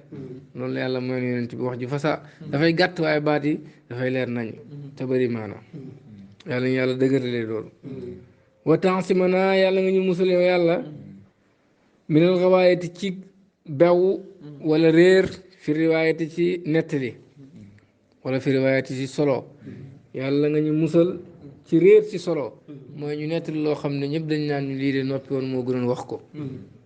loolu yàlla mooy yonent bi wax ji fasa dafay gàtt waaye baat yi dafay leer nañ te bëri maanaam yàlla ñu yàlla dëgëralee loolu wa tansimana yàlla nga ñu musal yow yàlla minal xawaayati ci bew wala réer fi riwaayati ci nettali wala fi riwaayati ci solo yàlla nga ñu musal ci réer ci solo mooy ñu nettali loo xam ne ñëpp dañ naan ñu lii de noppi woon moo gënoon wax ko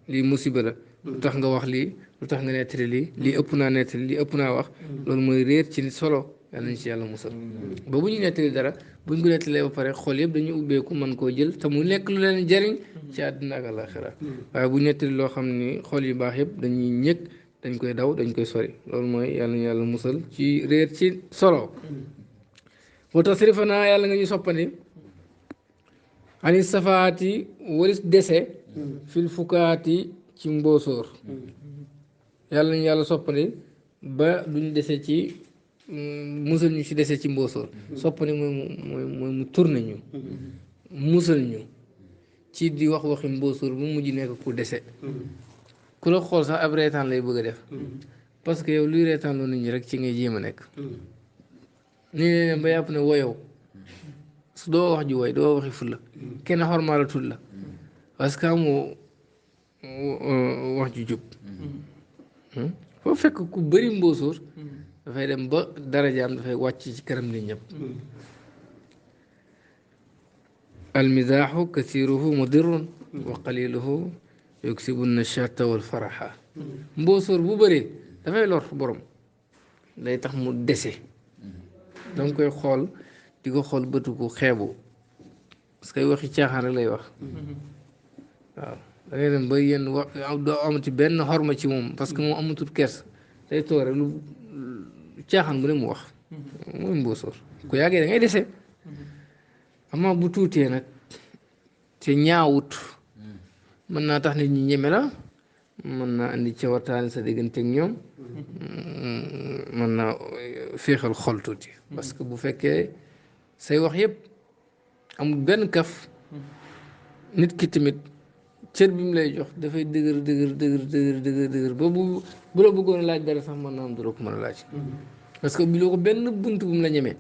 lii musiba la lu tax nga wax lii lu tax nga nettali lii ëpp naa nettali lii ëpp naa wax loolu mooy réer ci solo yàlla nañ ci yàlla musal ba bu ñu nettali dara buñ ko nettalee ba pare xol yëpp dañu ubbeeku mën koo jël te mu nekk lu leen jariñ ci àddina ak àllaaxira waaye bu ñu nettali loo xam ni xol yu baax yëpp dañuy ñëkk dañ koy daw dañ koy sori loolu mooy yàlla ñu yàlla musal ci réer ci solo wa tasrifana yàlla nga ñu soppandi ani safaati walis dese fil fukaati ci mbóosóor yàlla ñu yàlla soppandi ba duñ dese ci musal ñu ci dese ci mbóosóor soppandi mooy mu tourné ñu musal ñu ci di wax waxi mbóosóor bu mujj nekk ku dese ku la xool sax ab reetaan lay bëgg a def parce que yow luy reetaan loo nit ñi rek ci ngay jéem a nekk nii ne ba yàpp ne woyow su doo wax ju woy doo waxi fulla kenn xormaala tul la parce que amoo wax ju jub foo fekk ku bëri mbóosóor dafay dem ba darajaam dafay wàcc ci kanam nit ñëpp almizaaxu kasiruhu mudirrun wa qaliluhu yuksibu nashata wal faraxa mbóosóor bu bëree dafay lor borom day tax mu dese danga koy xool di ko xool bëtu ko xeebu parce que waxi caaxaan rek lay wax waaw da ngay dem ba yenn wax doo amati benn xorma ci moom parce que moom amatul kers day toog rek lu caaxaan bu ne mu wax mooy mbóosóor ku yàggee da ngay dese amaa bu tuutee nag te ñaawut mën naa tax nit ñi ñeme la mën naa indi cawartaani sa diggante ak ñoom mën naa féexal xol tuuti parce que bu fekkee say wax yëpp amul benn kaf nit ki tamit cër bi mu lay jox dafay dëgër ba bu la bëggoon a laaj dara sax mën naa am dara ko mën a laaj parce que bi loo ko benn bunt bu mu la ñemee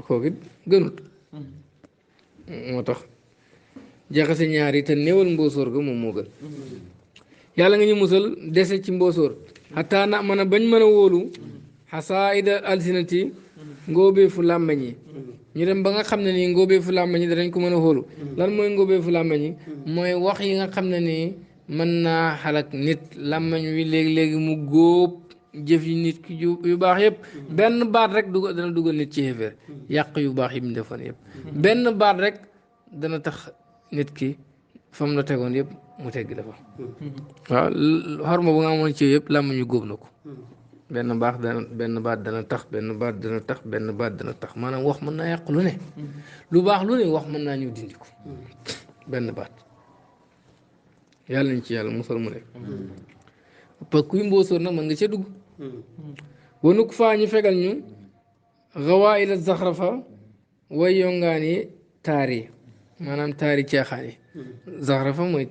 kooku it gënut moo tax jaxase ñaar yi te néewal mbóosóor ga moom moo gën yàlla nga ñu musal dese ci mbóosóor xataa na mën a bañ mën a wóolu xasaayida alsinati ngóobee fu làmmeñ yi ñu dem ba nga xam ne nii ngóobee fu làmmeñ yi danañ ko mën a wóolu lan mooy ngóobee fu làmmeñ yi mooy wax yi nga xam ne nii mën naa xalak nit làmmeñ wi léegi-léegi mu góob jëf yi nit ki yu baax yëpp benn baat rek dana dugal nit ci xéeféer yàq yu baax yi mu defoon yëpp benn baat rek dana tax nit ki fam la tegoon yëpp mu tegg dafa waaw xorma bu nga amoon ci yëpp làmmiñ ñu góob na ko benn baat dana tax maanaam wax mën naa yàq lu ne lu baax lu ne wax mën naa ñëw dindi ko benn baat yàlla ñu ci yàlla musal mu ne parce que kuy mbóosóor nag mën nga ca dugg wanuk faa ñu fegal ñu xawaayila zaxrafa way yongaani taar yi maanaam taari caaxaan yi zaxrafa mooy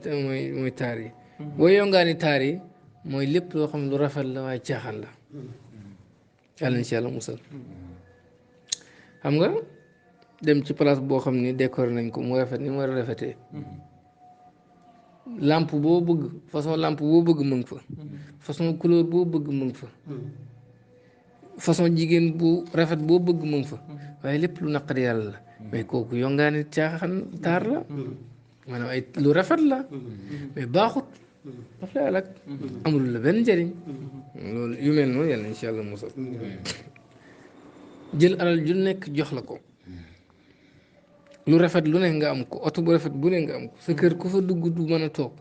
taar yi way yongaani taar yi mooy lépp loo xam lu rafet la waaye caaxaan la yàlla na ci yàlla musal xam nga dem ci place boo xam ni décoré nañ ko mu rafet ni mu war a rafetee lampe boo bëgg façon lampe boo bëgg mu ngi fa façon couleur boo bëgg mu ngi fa façon jigéen bu rafet boo bëgg mu ngi fa waaye lépp lu naqari yàlla la mais kooku yongaani caaxaan taar la maanaam ay lu rafet la mais baaxut daf lay alak amul la benn njëriñ loolu yu mel noonu yàlla incha allah musal jël alal ju nekk jox la ko lu rafet lu ne nga am ko oto bu rafet bu ne nga am ko sa kër ku fa dugg du mën a toog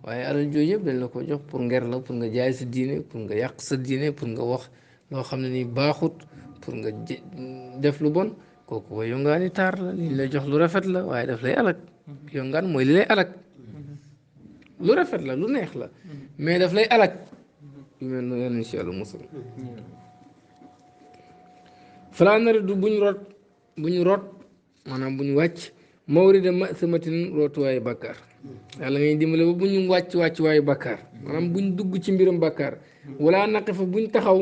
waaye alal jooju yëpp dañ la ko jox pour nger la pour nga jaay sa diine pour nga yàq sa diine pour nga wax loo xam ne nii baaxut pour nga def lu bon kooku way yongaani taar la li lay jox lu rafet la waaye daf lay alak yongaan mooy li lay alak lu rafet la lu neex la mais daf lay alak yu mel noonu yàlla incha allah musal falaa naridu buñ rot maanaam bu ñu wàcc mawrida masamatin rootuwaayu bàkkaar yàlla ngay dimbale ba bu ñu wàcc waayu bàkkaar maanaam buñ dugg ci mbiram bàkkaar wala naqifa buñ taxaw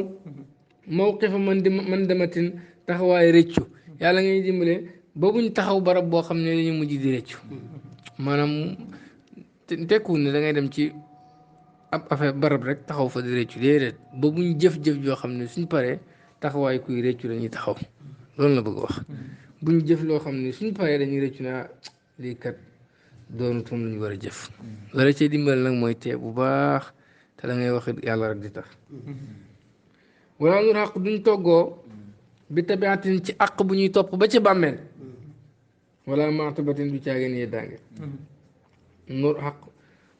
mawqifa man dematin taxawaay rëccu yàlla ngay dimbale ba buñ taxaw barab boo xam ne dañu mujj di rëccu maanaam tekkuwul ne da ngay dem ci ab affaire barab rek taxaw fa di rëccu déedéet ba buñ jëf-jëf joo xam ne suñ paree taxawaay kuy rëccu lañuy taxaw loolu la bëgg wax bu ñu jëf loo xam ne suñ paree dañuy rëccu naa lii kat doonutum lu ñu war a jëf la cee dimbal nag mooy tee bu baax te da ngay wax yàlla rek di tax wala nur xaq duñ toggoo bi tabiatin ci àq bu ñuy topp ba ci bàmmeel wala martabatin du caageen yee daange nur xaq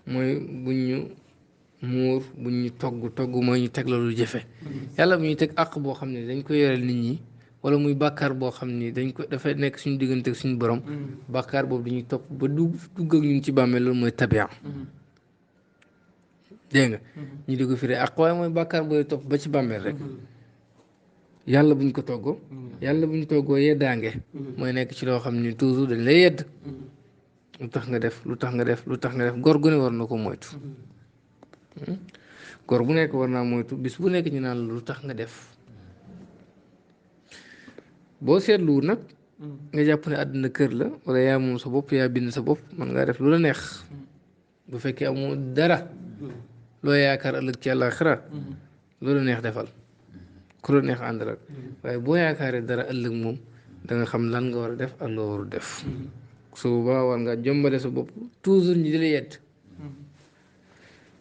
mooy buñ ñu muur buñ ñu togg mooy ñu teg la lu jëfe yàlla bu ñuy teg àq boo xam ne dañ ko yoreel nit ñi wala muy bàkkaar boo xam ni dañ ko dafay nekk suñu diggante ak suñu borom bàkkaar boobu dañuy topp ba dugg ak ñun ci bàmmeel loolu mooy tabia dégg nga ñu di ko firee ak waaye mooy bàkkaar booy topp ba ci bàmmeel rek yàlla buñ ko toggoo yàlla buñ toggoo yeddaange mooy nekk ci loo xam ni toujours dañ lay yedd lu tax nga def lu tax nga def lu tax nga def góor gu ne war na ko moytu góor bu nekk war naa moytu bis bu nekk ñu naan lu tax nga def boo seetluwul nag nga jàpp ne àdduna kër la wala yaa moom sa bopp yaa bind sa bopp man ngaa def lu la neex bu fekkee amoo dara loo yaakaar ëllëg ci àllaaxira loolu neex defal ku la neex ànd rek waaye boo yaakaaree dara ëllëg moom da nga xam lan nga war a def ak loo warul def su boobaa war nga jombale sa bopp toujours ñu di la yedd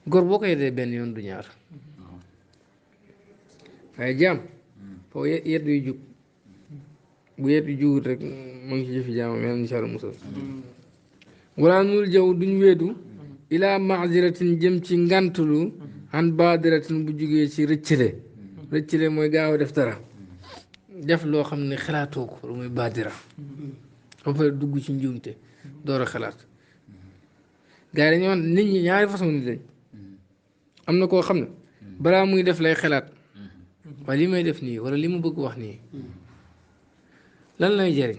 góor boo ko yeddee benn yoon du ñaar waaye jaam foo yedd yu jug bu yedd yu jugut rek mu ngi ci jëfi jaamam yàlla insha Allah musal wala nul jaw duñ weedu ilaa maaziratin jëm ci ngantulu an baadiratin bu jugee ci rëccale mooy gaaw a def dara def loo xam ne xalaatoo ko lu muy baadira ba pare dugg ci njuumte door a xalaat gars yi dañoo wax nit ñi ñaari façon nit lañ am na koo xam ne balaa muy def lay xalaat waaye li may def nii wala li mu bëgg wax nii lan lay jëriñ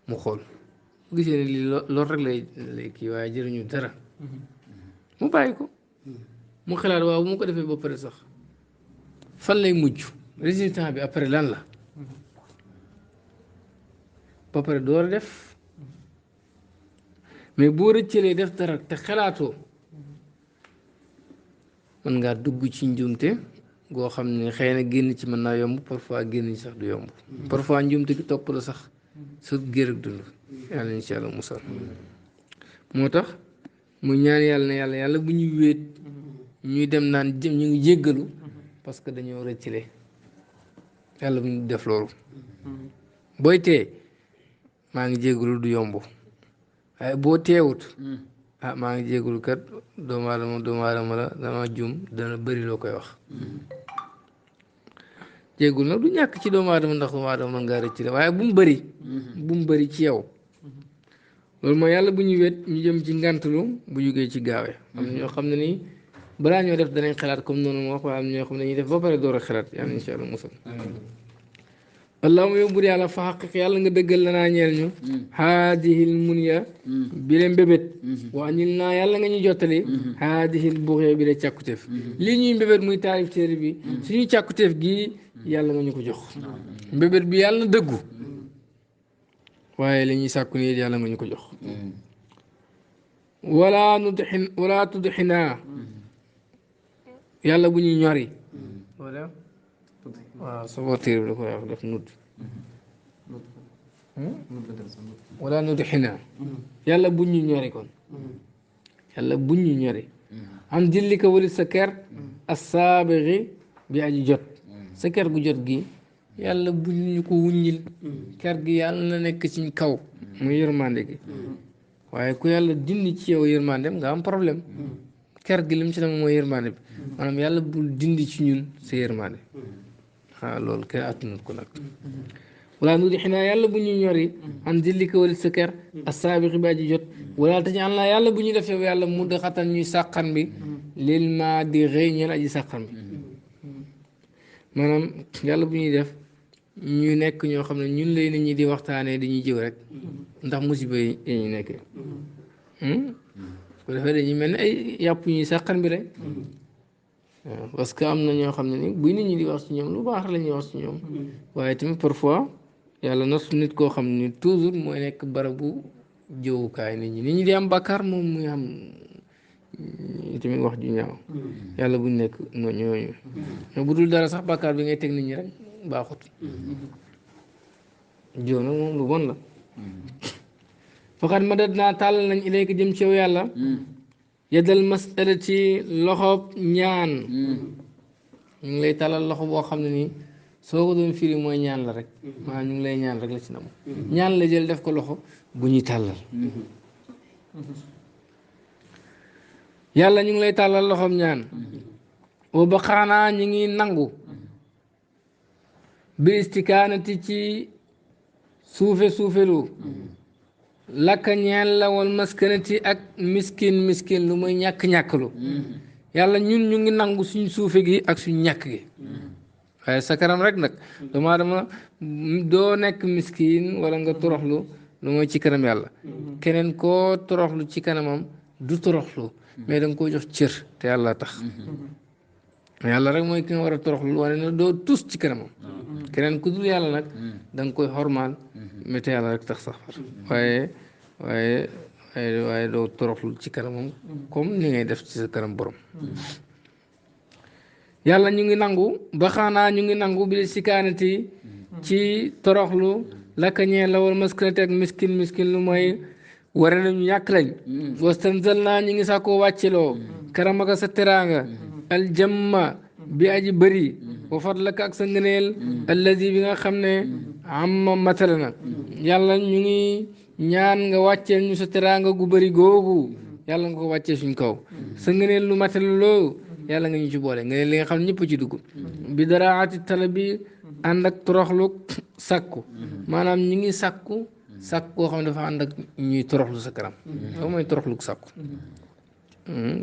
mu xool bu gisee ne lii loolu rek lay kii waaye jëriñu dara mu bàyyi ko mu xalaat waaw bu mu ko defee ba pare sax fan lay mujj résultat bi après lan la ba pare door a def mais boo rëccalee def dara te xalaatoo mën ngaa dugg ci njuumte goo xam ne xëy na génn ci mën naa yomb parfois génn ci sax du yomb parfois njuumte gi topp la sax sa gér ak dund yàlla insha Allah musal moo tax mu ñaan yàlla bu ñuy wéet ñuy dem naan jëm ñu ngi jéggalu parce que dañoo rëccale yàlla bu ñu def loolu booy tee maa ngi jéggalu du yomb waaye boo teewut maa ngi jéggalu kat doomu aadama la dama juum dana bëri loo koy wax jéggul nag du ñàkk ci doomu aadama ndax doomu aadama mën ngaa rëccale waaye bu mu bëri ci yow loolu mooy yàlla bu ñuy wet ñu jëm ci ngàntalu bu jógee ci gaawee am na ñoo xam ne nii balaa ñoo def danañ xalaat comme noonu mu wax waaye am na ñoo xam ne dañuy def ba pare door a xalaat yàlla insha Allah musal allahuma yow bur yàlla fa xaqiq yàlla nga dëggal la naa ñeel ñu haadihil munya bi leen mbébét waa ñil naa yàlla nga ñu jottali haadihil buxee bi la càkkuteef lii ñuy mbébét muy taarif téere bi suñuy càkkuteef gii yàlla nga ñu ko jox mbébét bi yàlla na dëggu waaye li ñuy sàkku nii yàlla nga ñu ko jox wala tudxinaa yàlla bu ñuy ñori waaw sama téere bi da koy wax def nudd wala nudxinaa yàlla bu ñu ñori kon yàlla bu ñu ñori am jilli ko wali sa ker assaabixi bi aji jot sa ker gu jot gi yàlla bu ñu ko wuññil ker gi yàlla na nekk ci kaw muy yërmande gi waaye ku yàlla dindi ci yow yërmandem nga am problème ker gi lim ci nam mooy yërmande bi maanaam yàlla bul dindi ci ñun sa yërmande loolu kenn attanut ko nag wala nu di xinaa yàlla bu ñu ñori an dilli ko walit sa ker assaabixi bi aji jot wala tañ an laa yàlla bu ñu def yow yàlla mu xatan ñuy sàqan bi lil maa di xëy ñeel aji sàqan bi maanaam yàlla bu ñuy def ñu nekk ñoo xam ne ñun lay nit ñi di waxtaanee dañuy jëw rek ndax musiba yi ñu nekkee su ko defee dañuy mel ne ay yàpp ñuy sàqan bi rek waaw parce que am na ñoo xam ne ni buy nit ñi di wax ci ñoom lu baax la ñuy wax ci ñoom waaye tamit parfois yàlla nasu nit koo xam ne toujours mooy nekk barabu jëwukaay nit ñi di am bàkkaar moom muy am tamit wax ju ñaaw yàlla buñ nekk ñooñu mais bu dul dara sax bàkkaar bi ngay teg nit ñi rek baaxut jëw nag moom lu bon la faqat madad naa tàllal nañ ilayka jëm ci yow yàlla yeddal masalati loxob ñaan ñu ngi lay tàllal loxo boo xam ne nii soo ko doon firi mooy ñaan la rek maanaam ñu ngi lay ñaan rek la ci nam ñaan la jël def ko loxo bu ñuy tàllal yàlla ñu ngi lay tàllal loxob ñaan wa ba xaanaa ñu ngi nangu bi istikaanati ci suufelu lakka ñeel la wal maskanati ak miskin lu mooy ñàkk-ñàkklu yàlla ñun ñu ngi nangu suñ suufe gi ak suñ ñàkk gi waaye sa kanam rek nag dama doo nekk miskin wala nga toroxlu lu mooy ci kanam yàlla keneen koo toroxlu ci kanamam du toroxlu mais da nga koy jox cër te yàlla tax yàlla rek mooy ki nga war a toroxlu wane na doo tus ci kanamam keneen ku dul yàlla nag da nga koy xormaal mais te yàlla rek tax sax far waaye doo toroxlu ci kanamam comme ni ngay def ci sa kanam borom yàlla ñu ngi nangu ba xaanaa ñu ngi nangu bi si kaanati ci toroxlu lakka ñee la wal maskanati ak miskin lu mooy ware nañu ñàkk lañ wastanzal naa ñu ngi sàkkoo wàcceloo karamaka sa teraanga aljamma bi aji bëri wa fadlaka ak sa ngëneel allazi bi nga xam ne amma matala na yàlla ñu ngi ñaan nga wàcceel ñu sa teraanga gu bëri googu yàlla nga ko wàccee suñ kaw sa ngëneel lu matala loolu yàlla nga ñu ci boole ngëneel li nga xam ne ñëpp ci dugg bi daraati tala bi ànd ak toroxlu sàkku maanaam ñu ngi sàkku koo xam ne dafa ànd ak ñuy toroxlu sa kanam loolu mooy toroxlu sàkku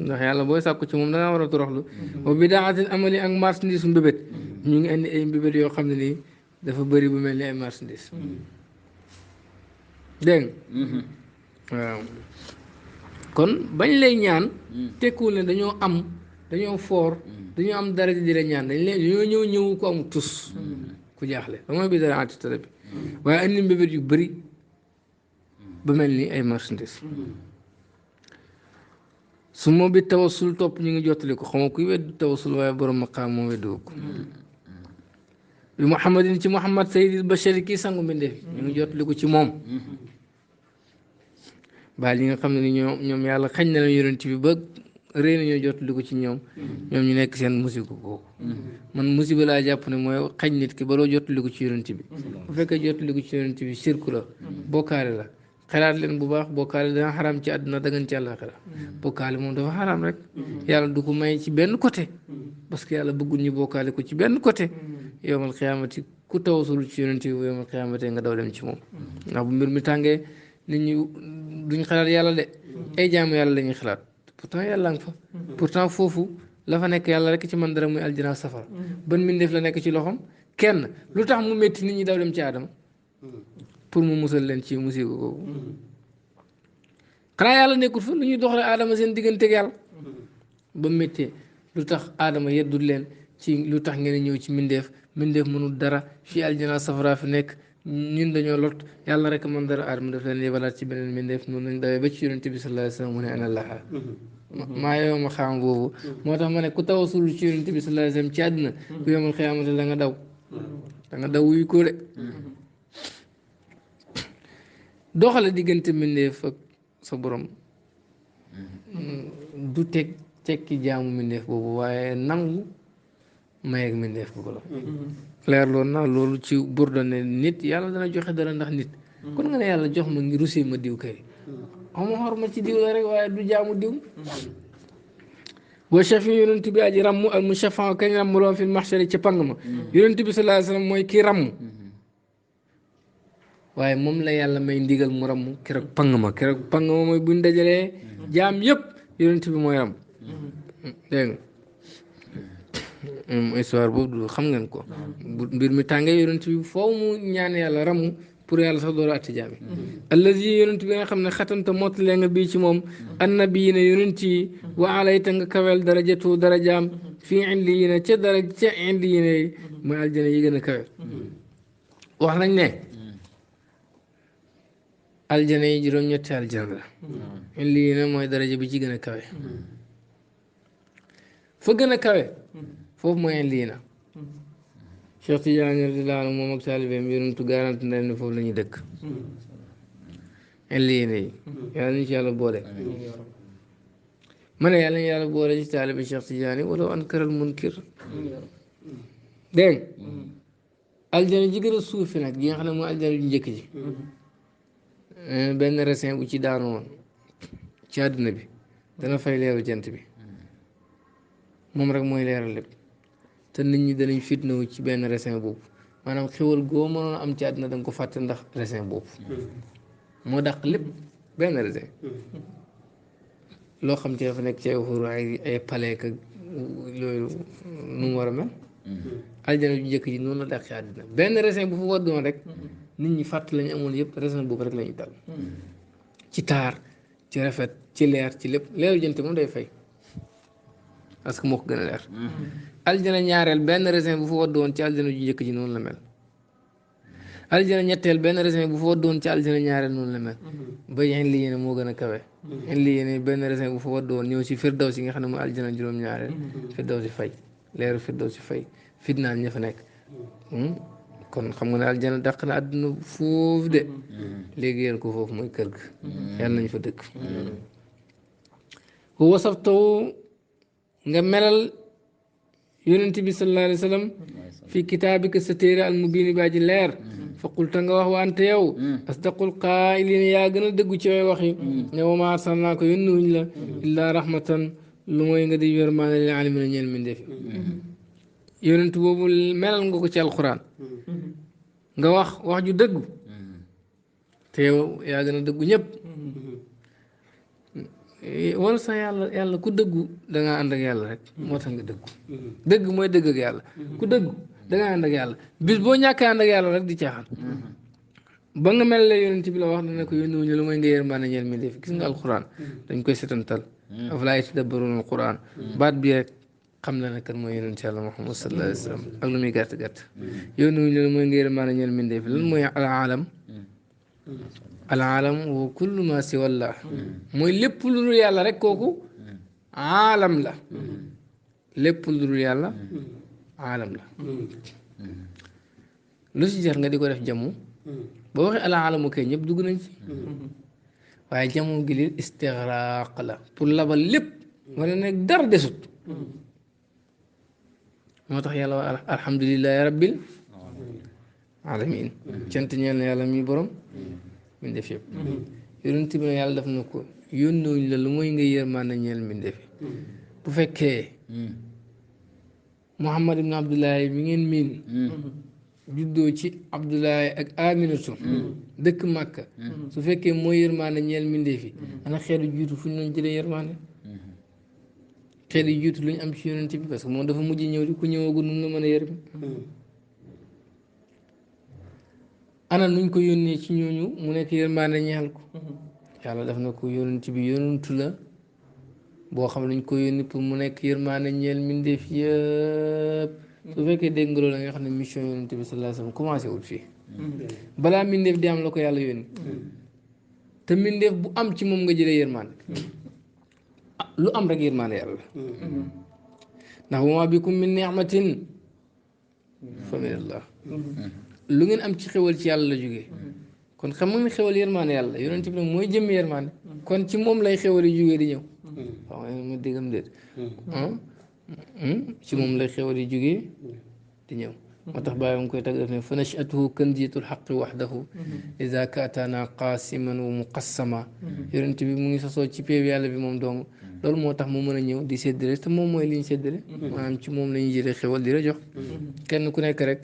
ndax yàlla booy sàkku ci moom da ngaa war a toroxlu wa bidaatin amali ak marchandise su mbébét ñu ngi indi ay mbébét yoo xam ne nii dafa bëri bu mel ni ay marchandise dégg nga waaw kon bañ lay ñaan tekkuwul ne dañoo foor dañoo am dara di la ñaan dañoo ñëw ko am tus ku jaaxle ba mooy bidaatin tala bi waaye indi mbébét yu bëri ba mel ni ay marchandise su ma bi tawasul topp ñu ngi jottali ko xam nga kuy weddu tawasul waaye borom maqaam moo weddu ko bi muhammadin ci muhammad sayyidil bashari kii sangu mbindeef ñu ngi jottali ko ci moom baal yi nga xam ne ni ñoom yàlla xañ na la yonent bi ba réy nañoo jottali ko ci ñoom ñu nekk seen musiba kooku man musiba laa jàpp ne mooy xañ nit ki ba doo jottali ko ci yonent bi bu fekkee jottali ko ci yonent bi sirku la bokkaale la xalaat leen bu baax bokkaale dana xaram ci àdduna dagan ci àllaaxira bokkaale moom dafa xaram rek yàlla du ko may ci benn côté parce que yàlla bëggul ñu bokkaale ko ci benn côté yowmal xiyaamati ku tawasul ci yonent bi bu yowmal xiyaamati nga daw dem ci moom ndax bu mbir mi tàngee nit ñi duñ xalaat yàlla de ay jaamu yàlla la ñuy xalaat pourtant yàlla nga fa pourtant foofu la fa nekk yàlla rek ci man dara muy aljana safara ban mbindeef la nekk ci loxom kenn lu tax mu métti nit ñi daw dem ci aadama pour mu musal leen ci musiba boobu xanaa yàlla nekkul fa lu ñuy doxale aadama seen digganteeg yàlla ba méttee lu tax aadama yeddul leen ci lu tax ngeen ñëw ci mbindeef mënul dara fii aljana safara fi nekk ñun dañoo lot yàlla rek man dara aadama daf leen yebalaat ci beneen mbindeef noonu lañ dawee ba ci yonente bi sallallahu alayhi wa sallam mu ne ana laha maa yow ma xam boobu moo tax ma ne ku tawasul ci yonente bi sallallahu alayhi wa sallam ci àdduna ku yomal xiyaamate da nga daw wuyu ko de doxale diggante mbindeef ak sa borom du tekki jaamu mbindeef boobu waaye nangu may ak mbindeef boobu la leer loolu na loolu ci burda ne nit yàlla dana joxe dara ndax nit kon nga ne yàlla jox ma ngi rusee ma diw kay xama xor ma ci diw la rek waaye du jaamu diw wa shafi yonent bi aji ramm al mushaffa kañ ramm loo fi mahshari ca pang ma yonent bi sallallahu alayhi wasallam mooy kii ramm waaye moom la yàlla may ndigal mu ramm keroog pang ma mooy buñ dajalee jaam yëpp yonent bi mooy ramm dégg nga histoire boobu du xam ngeen ko bu mbir mi tàngee yonent bi foo mu ñaan yàlla ramm pour yàlla sax door a atti jaam yi allazi yonent bi nga xam ne xatanta mottalee nga bii ci moom annabiina yonent yi wa alayta nga kawel darajatu darajaam fii indiina ca indiina yi mooy aljana yi gën a kawe wax nañ ne aljana yi juróom-ñetti aljana la indiina mooy daraja bi ci gën a kawe fa gën a kawe foofu mooy indiina Cheikh Tidiane radiyallaahu anhu moom ak taalibeem yonentu garanti na ne foofu la ñuy dëkk indiina yi yàlla nañu ci yàlla boole ma ne yàlla nañu yàlla boole ci taalibe Cheikh Tidiane wala ankaral munkir dégg aljana ji gën a suufi nag gi nga xam ne mooy aljana ju njëkk ji benn raisin bu ci daanu woon ci àdduna bi dana fay leeru jant bi moom rek mooy leeral lépp te nit ñi danañ fitnawu ci benn raisin boobu maanaam xéwal goo mënoon am ci àdduna da nga ko fàtte ndax raisin boobu moo dàq lépp benn raisin loo xam ci dafa nekk ci ay xur ay paleek ak yooyu nu mu war a mel aljana ju njëkk ji noonu la dàqee àddina benn raisin bu fa waddoon rek nit ñi fàtt lañu amoon yëpp raisin boobu rek la ñuy dal ci taar ci rafet ci leer ci lépp leeru jant moom day fay parce que moo ko gën a leer aljana ñaareel benn raisin bu fa waddoon ci aljana ju njëkk ji noonu la mel aljana ñetteel benn raisin bu fa waddoon ci aljana ñaareel noonu la mel ba yéen li yéene moo gën a kawe yéen li yéene benn raisin bu fa waddoon ñëw si firdaws yi nga xam ne mooy aljana juróom-ñaareel firdaws si fay leeru firdaws si fay fitnaal ña fa nekk kon xam nga ne aljana dàq na àdduna foofu de léegi yéen ko foofu mooy kër ga yàlla nañ fa dëkk wasaf taw nga melal yonent bi sallallahu alayhi wa sallam fi kitaabika sa téere al mubiin bi aji leer fa qulta nga wax wante yow asdaqul qaa'iliin yaa gën a dëggu ci way wax yi ne wa maa arsalnaaka yónniwuñ la illaa rahmatan lu mooy nga di yërmaande lil aalamiina ñeel mbindeef yonent boobu melal nga ko ci alquran nga wax ju dëggu te yow yaa gën a dëggu ñëpp wala sax yàlla ku dëggu da ngaa ànd ak yàlla rek moo tax nga dëggu dëgg mooy dëgg ak yàlla ku dëggu da ngaa ànd ak yàlla bis boo ñàkkee ànd ak yàlla rek di caaxaan ba nga mel la yonent bi la wax dana ko yónni wuñu lu mooy nga yërmaande ñeel mi def gis nga alquran dañ koy setantal afalaa yatadabbaruuna alquran baat bi rek xam na ne kan mooy yonent yàlla Muhammad sallallahu alayhi wa sallam ak lu muy gàtt gàtt yónni wuñu lu mooy nga yërmaande ñeel mi def lan mooy alaalam wa kullu ma siwallah mooy lépp lu dul yàlla rek kooku aalam la lépp lu dul yàlla aalam la lu si jar nga di ko def jamu boo waxee alaalamu kay ñëpp dugg nañ ci waaye jamu gi li istixraaq la pour labal lépp wala nekk dara desut moo tax yàlla wax alhamdulillahi rabbil alamin cant ñeel na yàlla mi borom mbindeef yëpp yonent bi ne yàlla def na ko yónnuñ la lu mooy nga yërmande ñeel mbindeef bu fekkee Muhammad ibn Abdullahi mi ngeen miin juddoo ci Abdullahi ak Aminatu dëkk Màkka su fekkee mooy yërmande ñeel mbindeef yi ana xeetu jiitu fu ñu doon jëlee yërmande xeetu jiitu lu ñu am ci yonent bi parce que moom dafa mujj ñëw di ku ñëwagul nu la mën a yërëm ana nuñ ko yónnee ci ñooñu mu nekk yërmaande ñeexal ko yàlla def na ko yonent bi yonentu la boo xam ne dañ ko yónni pour mu nekk yërmaande ñeel mbindeef yëpp su fekkee dégg nga loolu nga xam ne mission yonent bi sallallahu alayhi wasallam commencé wut fii balaa mbindeef di am la ko yàlla yónni te mbindeef bu am ci moom nga jëlee yërmaande lu am rek yërmaande yàlla ndax wa maa bikum min ni'matin fa min allah lu ngeen am ci xewal ci yàlla la jógee kon xam nga ne xewal yërmaande yàlla yonent bi nag mooy jëmm yërmaande kon ci moom lay xewal yi jógee di ñëw waaw ma déggam déet ci moom lay xewal yi jógee di ñëw moo tax bàyyi mu koy tag def ne fa nachatuhu kanziyatul xaqi waxdahu ida kaatana qaasiman wa muqassama yonent bi mu ngi sosoo ci péew yàlla bi moom dong loolu moo tax mu mën a ñëw di séddale te moom mooy li ñu séddale maanaam ci moom la ñuy jëlee xewal di la jox kenn ku nekk rek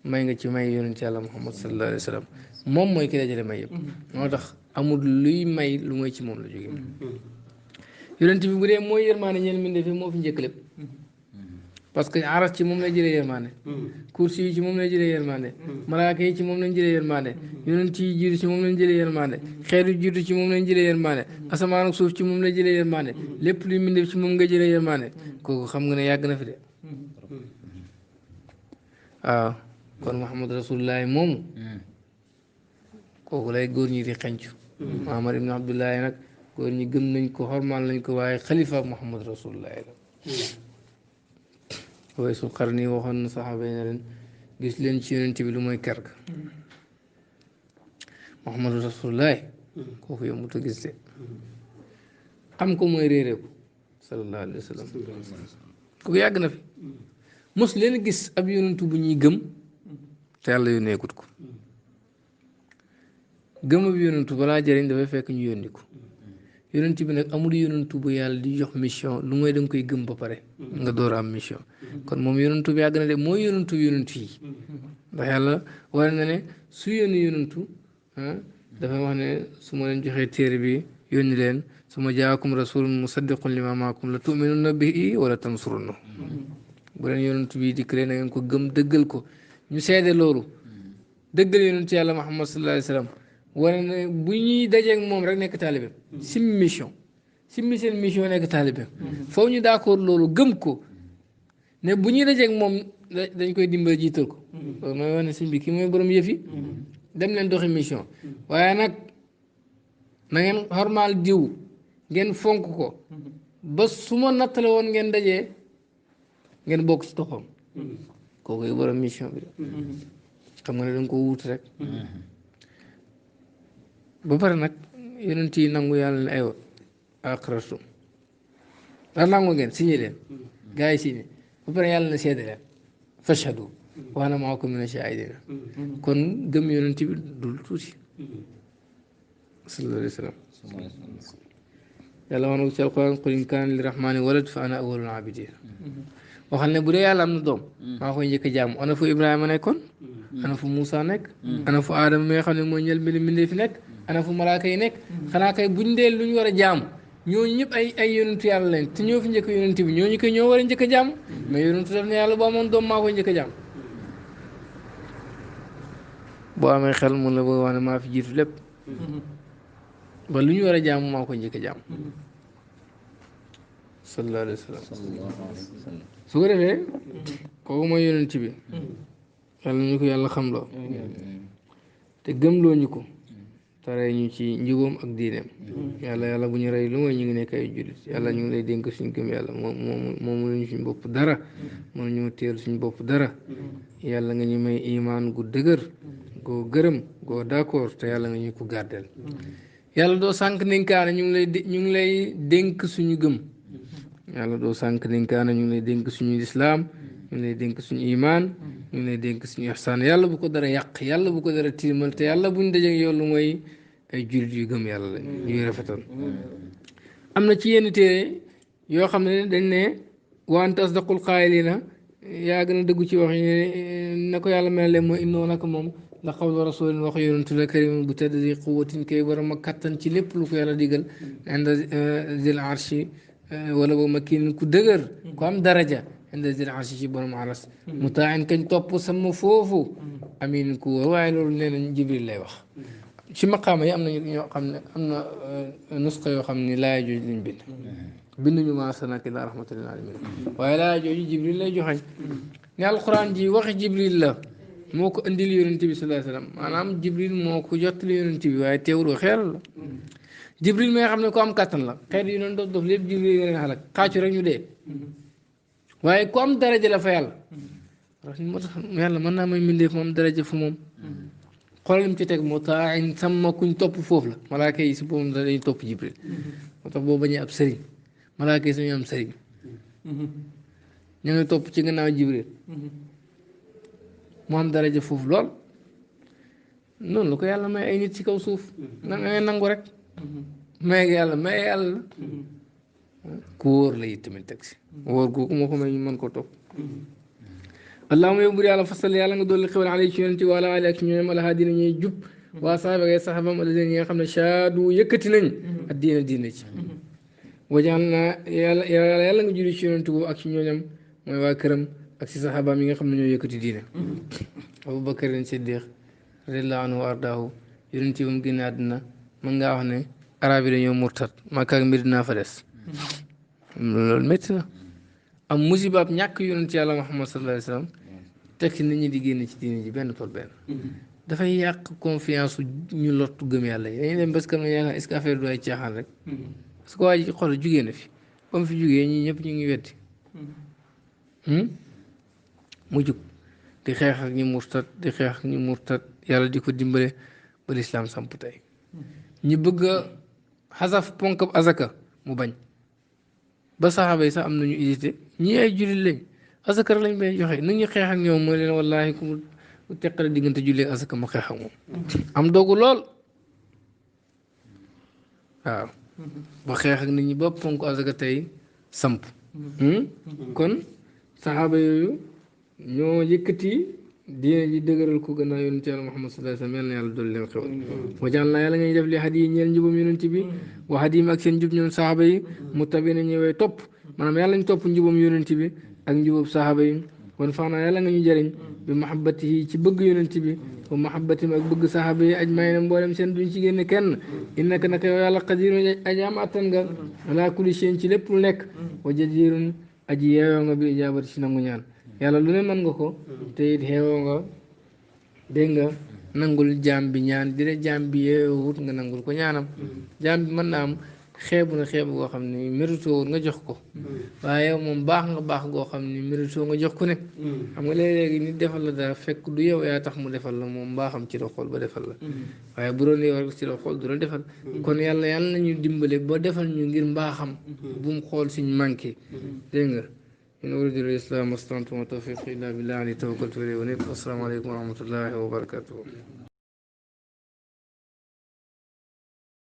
may nga ci may yonent yàlla muhammad sallallahu alayhi wa sallam moom mooy ki dajale may yëpp moo tax amul luy may lu mooy ci moom la jógee yonent bi bu dee mooy yërmaane ñeen mbindéef fi moo fi njëkk lépp parce que aras ci moom lay jëlee yërmaande kursi yi ci moom lay jëlee yërmaande malaaka yi ci moom lañ jëlee yërmaande yonent yi jiitu ci moom lañ jëlee yërmaande xeet yu jiitu ci moom lañ jëlee yërmaande asamaan ak suuf ci moom lay jëlee yërmaande lépp luy mbindéef ci moom nga jëlee yërmaande kooku xam nga ne yàgg na fi de waaw kon Muhammad Rasulullahi moomu kooku lay góor ñi di xencu Muhammad ibn Abdullahi nag góor ñi gëm nañ ko xormaal nañ ko waaye xalifa Muhammad Rasulullahi la waaye su xarni waxoon na saxaaba yi ne leen gis leen ci yonent bi lu mooy ker ga Muhammad Rasulullahi kooku yombut a gis de xam ko mooy réeré ko sallallahu alayhi wa sallam kooku yàgg na fi mos leen gis ab yonentu bu ñuy gëm te yàlla yónneekut ko gëm ab yonentu balaa jëriñ dafay fekk ñu yónni ko yonent bi nag amul yonentu bu yàlla di jox mission lu mooy da nga koy gëm ba pare nga door am mission kon moom yonentu bi yàgg na de mooy yonentu yonentu yi ndax yàlla war na ne su yónni yonentu dafa wax ne su ma leen joxee téere bi yónni leen su ma jaakum rasulun musaddiqun lima maakum la tuminunna bihi wala tansurunna bu leen yonentu bi dikkale na ngeen ko gëm dëggal ko ñu seede loolu dëggal yonentu yàlla Muhammad sallallahu alayhi wa sallam wane ne bu ñuy dajeeg moom rek nekk taalibe simmi mission simmi seen mission nekk taalibe foofu ñu d'accord loolu gëm ko ne bu ñuy dajeeg moom dañ koy dimbali jiital ko loolu mooy wax ne sëñ bi kii mooy borom yëf yi dem leen doxi mission waaye nag na ngeen xormaal diw ngeen fonk ko ba su ma nattale woon ngeen dajee ngeen bokk ci toxam kooku yi borom mission bi xam nga ne danga ko wuut rek ba pare nag yonent yi nangu yàlla ne aywa aqrartum ndax nangu ngeen signé leen gars yi signé ba pare yàlla na seede leen fashhadu wa ana ma'akum mina shahidina kon gëm yonent bi dul tuuti sallallahu alayhi wa sallam yàlla wax na ko ci alquran qul in kaana li rahmani walad fa ana awwalul abidin waxal ne bu dee yàlla am na doom maa koy njëkk a jaamu ana fu Ibrahima nekkoon ana fu Moussa nekk ana fu Adama mi nga xam ne mooy ñël mbindee fi nekk ana fu malaaka yi nekk xanaa kay buñ dee lu ñu war a jaamu ñooñu ñëpp ay yonentu yàlla lañ te ñoo fi njëkk yonent bi ñooñu koy ñoo war a njëkk a jaamu mais yonentu def ne yàlla boo amoon doom maa koy njëkk a jaamu boo amee xel mun la boo wax ne maa fi jiitu lépp ba lu ñu war a jaamu maa koy njëkk a jaamu sallallahu alayhi wa sallam su ko defee kooku mooy yonent bi yàlla ñu ko yàlla xamloo te gëmloo ñu ko te rey ñu ci njubam ak diineem yàlla bu ñu rey lu mooy ñu ngi nekk ay jullit yàlla ñu ngi lay dénk suñ gëm yàlla moom mënuñu suñ bopp dara mënuñu teel suñ bopp dara yàlla nga ñu may imaan gu dëgër goo gërëm goo d'accord te yàlla nga ñu ko gàrdeel yàlla doo sànq dénkaane ñu ngi lay dénk suñu gëm yàlla doo sànq dénkaane ñu ngi lay dénk suñu lislaam ñu ngi lay dénk suñu imaan ñu ngi lay dénk suñu ihsaan yàlla bu ko dara yàq yàlla bu ko dara tiimal te yàlla buñ dajeeg yow lu mooy ay jullit yu gëm yàlla la ñuy rafetal am na ci yenn téere yoo xam ne dañ ne wa anta asdaqul qaa'iliina yaa gën a dëggu ci wax yi na ko yàlla mel leen mooy innoo naka moom la qawlu rasulin wax yonentu la karimin bu tedd di quwwatin kay borom ak kattan ci lépp lu ko yàlla digal inda zil arshi wala boobu makin ku dëgër ku am daraja inda zil arshi ci borom aras mutaan kañ topp sama foofu amin ku wóor waaye loolu nee nañ jibril lay wax ci maqaama yi am na ñoo xam ne am na nusxa yoo xam ne laaya jooju lañ bind binduñu ma arsalnaaka illaa rahmatan lil aalamiin waaye laaya jooju jibril lay joxañ ne alquran ji waxi jibril la moo ko indil yonent bi sallallahu alayhi wa sallam maanaam jibril moo ko jottali yonent bi waaye teewul xeeral la jibril mi nga xam ne ko am kàttan la xeet yu doon dof dof lépp jibril nga leen xalak xaacu rek ñu dee waaye ku am daraja la fa yàlla moo tax yàlla mën naa may mbindeef mu am daraja fu moom xoolal mu ci teg moo taain sama kuñ topp foofu la malaaka yi si boobu dañuy topp jibril moo tax boo bañee ab sëriñ malaaka yi suñu am sëriñ ñu ngi topp ci gannaaw jibril mu am daraja foofu lool noonu la ko yàlla may ay nit ci kaw suuf na ngay nangu rek may yàlla la ku wóor la it tamit teg si wóor googu moo ko may ñu mën koo topp allahuma yow bur yàlla fasal yàlla nga dolli xewal alay ci yonent wala ali ak ci ñoom alhaadina ñuy jub waa saxaaba ngay saxaabam alladina ñi nga xam ne shaadu yëkkati nañ ak diina ci wajal naa yàlla nga julli ci yonent boobu ak ci ñooñam mooy waa këram ak si saxaabaam yi nga xam ne ñoo yëkkati diine Abubakar Siddiq radiyallahu anhu wa ardaahu yonent yi ba mu génne àddina mën ngaa wax ne arab yi dañoo murtat Makka ak Medina fa des loolu métti na am musibaab ñàkk yonent yàlla Muhammad sallallahu alayhi wa sallam teg ci nit ñi di génn ci diine ji benn par benn dafay yàq confiance ñu lottu gëm yàlla yi dañuy dem parce que ma yaakaar est-ce que affaire du ay caaxaan rek parce que waa ji xool jugee na fi ba mu fi jugee ñii ñëpp ñu ngi weddi mu jug di xeex ak ñu murtat di xeex ak ñu murtat yàlla di ko dimbale ba lislaam samp tey ñu bëgg a xasaf ponk azaka mu bañ ba saxaaba yi sax am nañu hésité ñii ay jullit lañ asaka lañ bay joxe nu ñu xeex ak ñoom mooy leen wallaahi ku mu teqale diggante julli ak asaka mu xeex ak moom am doogu lool waaw ba xeex ak nit ñi ba ponk asaka tey samp kon saxaaba yooyu ñoo yëkkati diine ji dëgëral ko gannaaw yonent yàlla Muhammad sallallahu alayhi wa sallam yal na yàlla dolli leen xewal wajal naa yàlla ngay def li xat yi ñeel njubam yonent bi wa xadim ak seen njub ñoom saxaaba yi mu tabi na ñëwee topp maanaam yàlla ñu topp njubam yonent bi ak njubam saxaaba yi kon fax naa yàlla nga ñu jëriñ bi mahabbatihi ci bëgg yonent bi wa mahabbatim ak bëgg saxaaba yi ajmaay na mboolem seen duñ ci génne kenn innaka naka yow yàlla qadirun aji am attan nga ala kulli shay'in ci lépp lu nekk wa jadirun aji yeeyoo nga bi ijaabati ci nangu ñaan yàlla lu ne mën nga ko te it xeewoo nga dégg nga nangul jaam bi ñaan di la jaam bi yeewoo wut nga nangul ko ñaanam jaam bi mën na am xeebu na xeebu goo xam ne mérito wut nga jox ko waaye yow moom baax nga baax goo xam ne mérito nga jox ko ne xam nga léeg-léegi nit defal la dara fekk du yow yaa tax mu defal la moom mbaaxam ci la xool ba defal la waaye bu doon yow rek ci la xool du la defal kon yàlla nañu dimbale ba defal ñu ngir mbaaxam bu mu xool suñ manqué dégg nga إن أريد الإسلام واستعنت وما توفيقي إلا بالله عليه توكلت وإليه أنيب السلام عليكم ورحمة الله وبركاته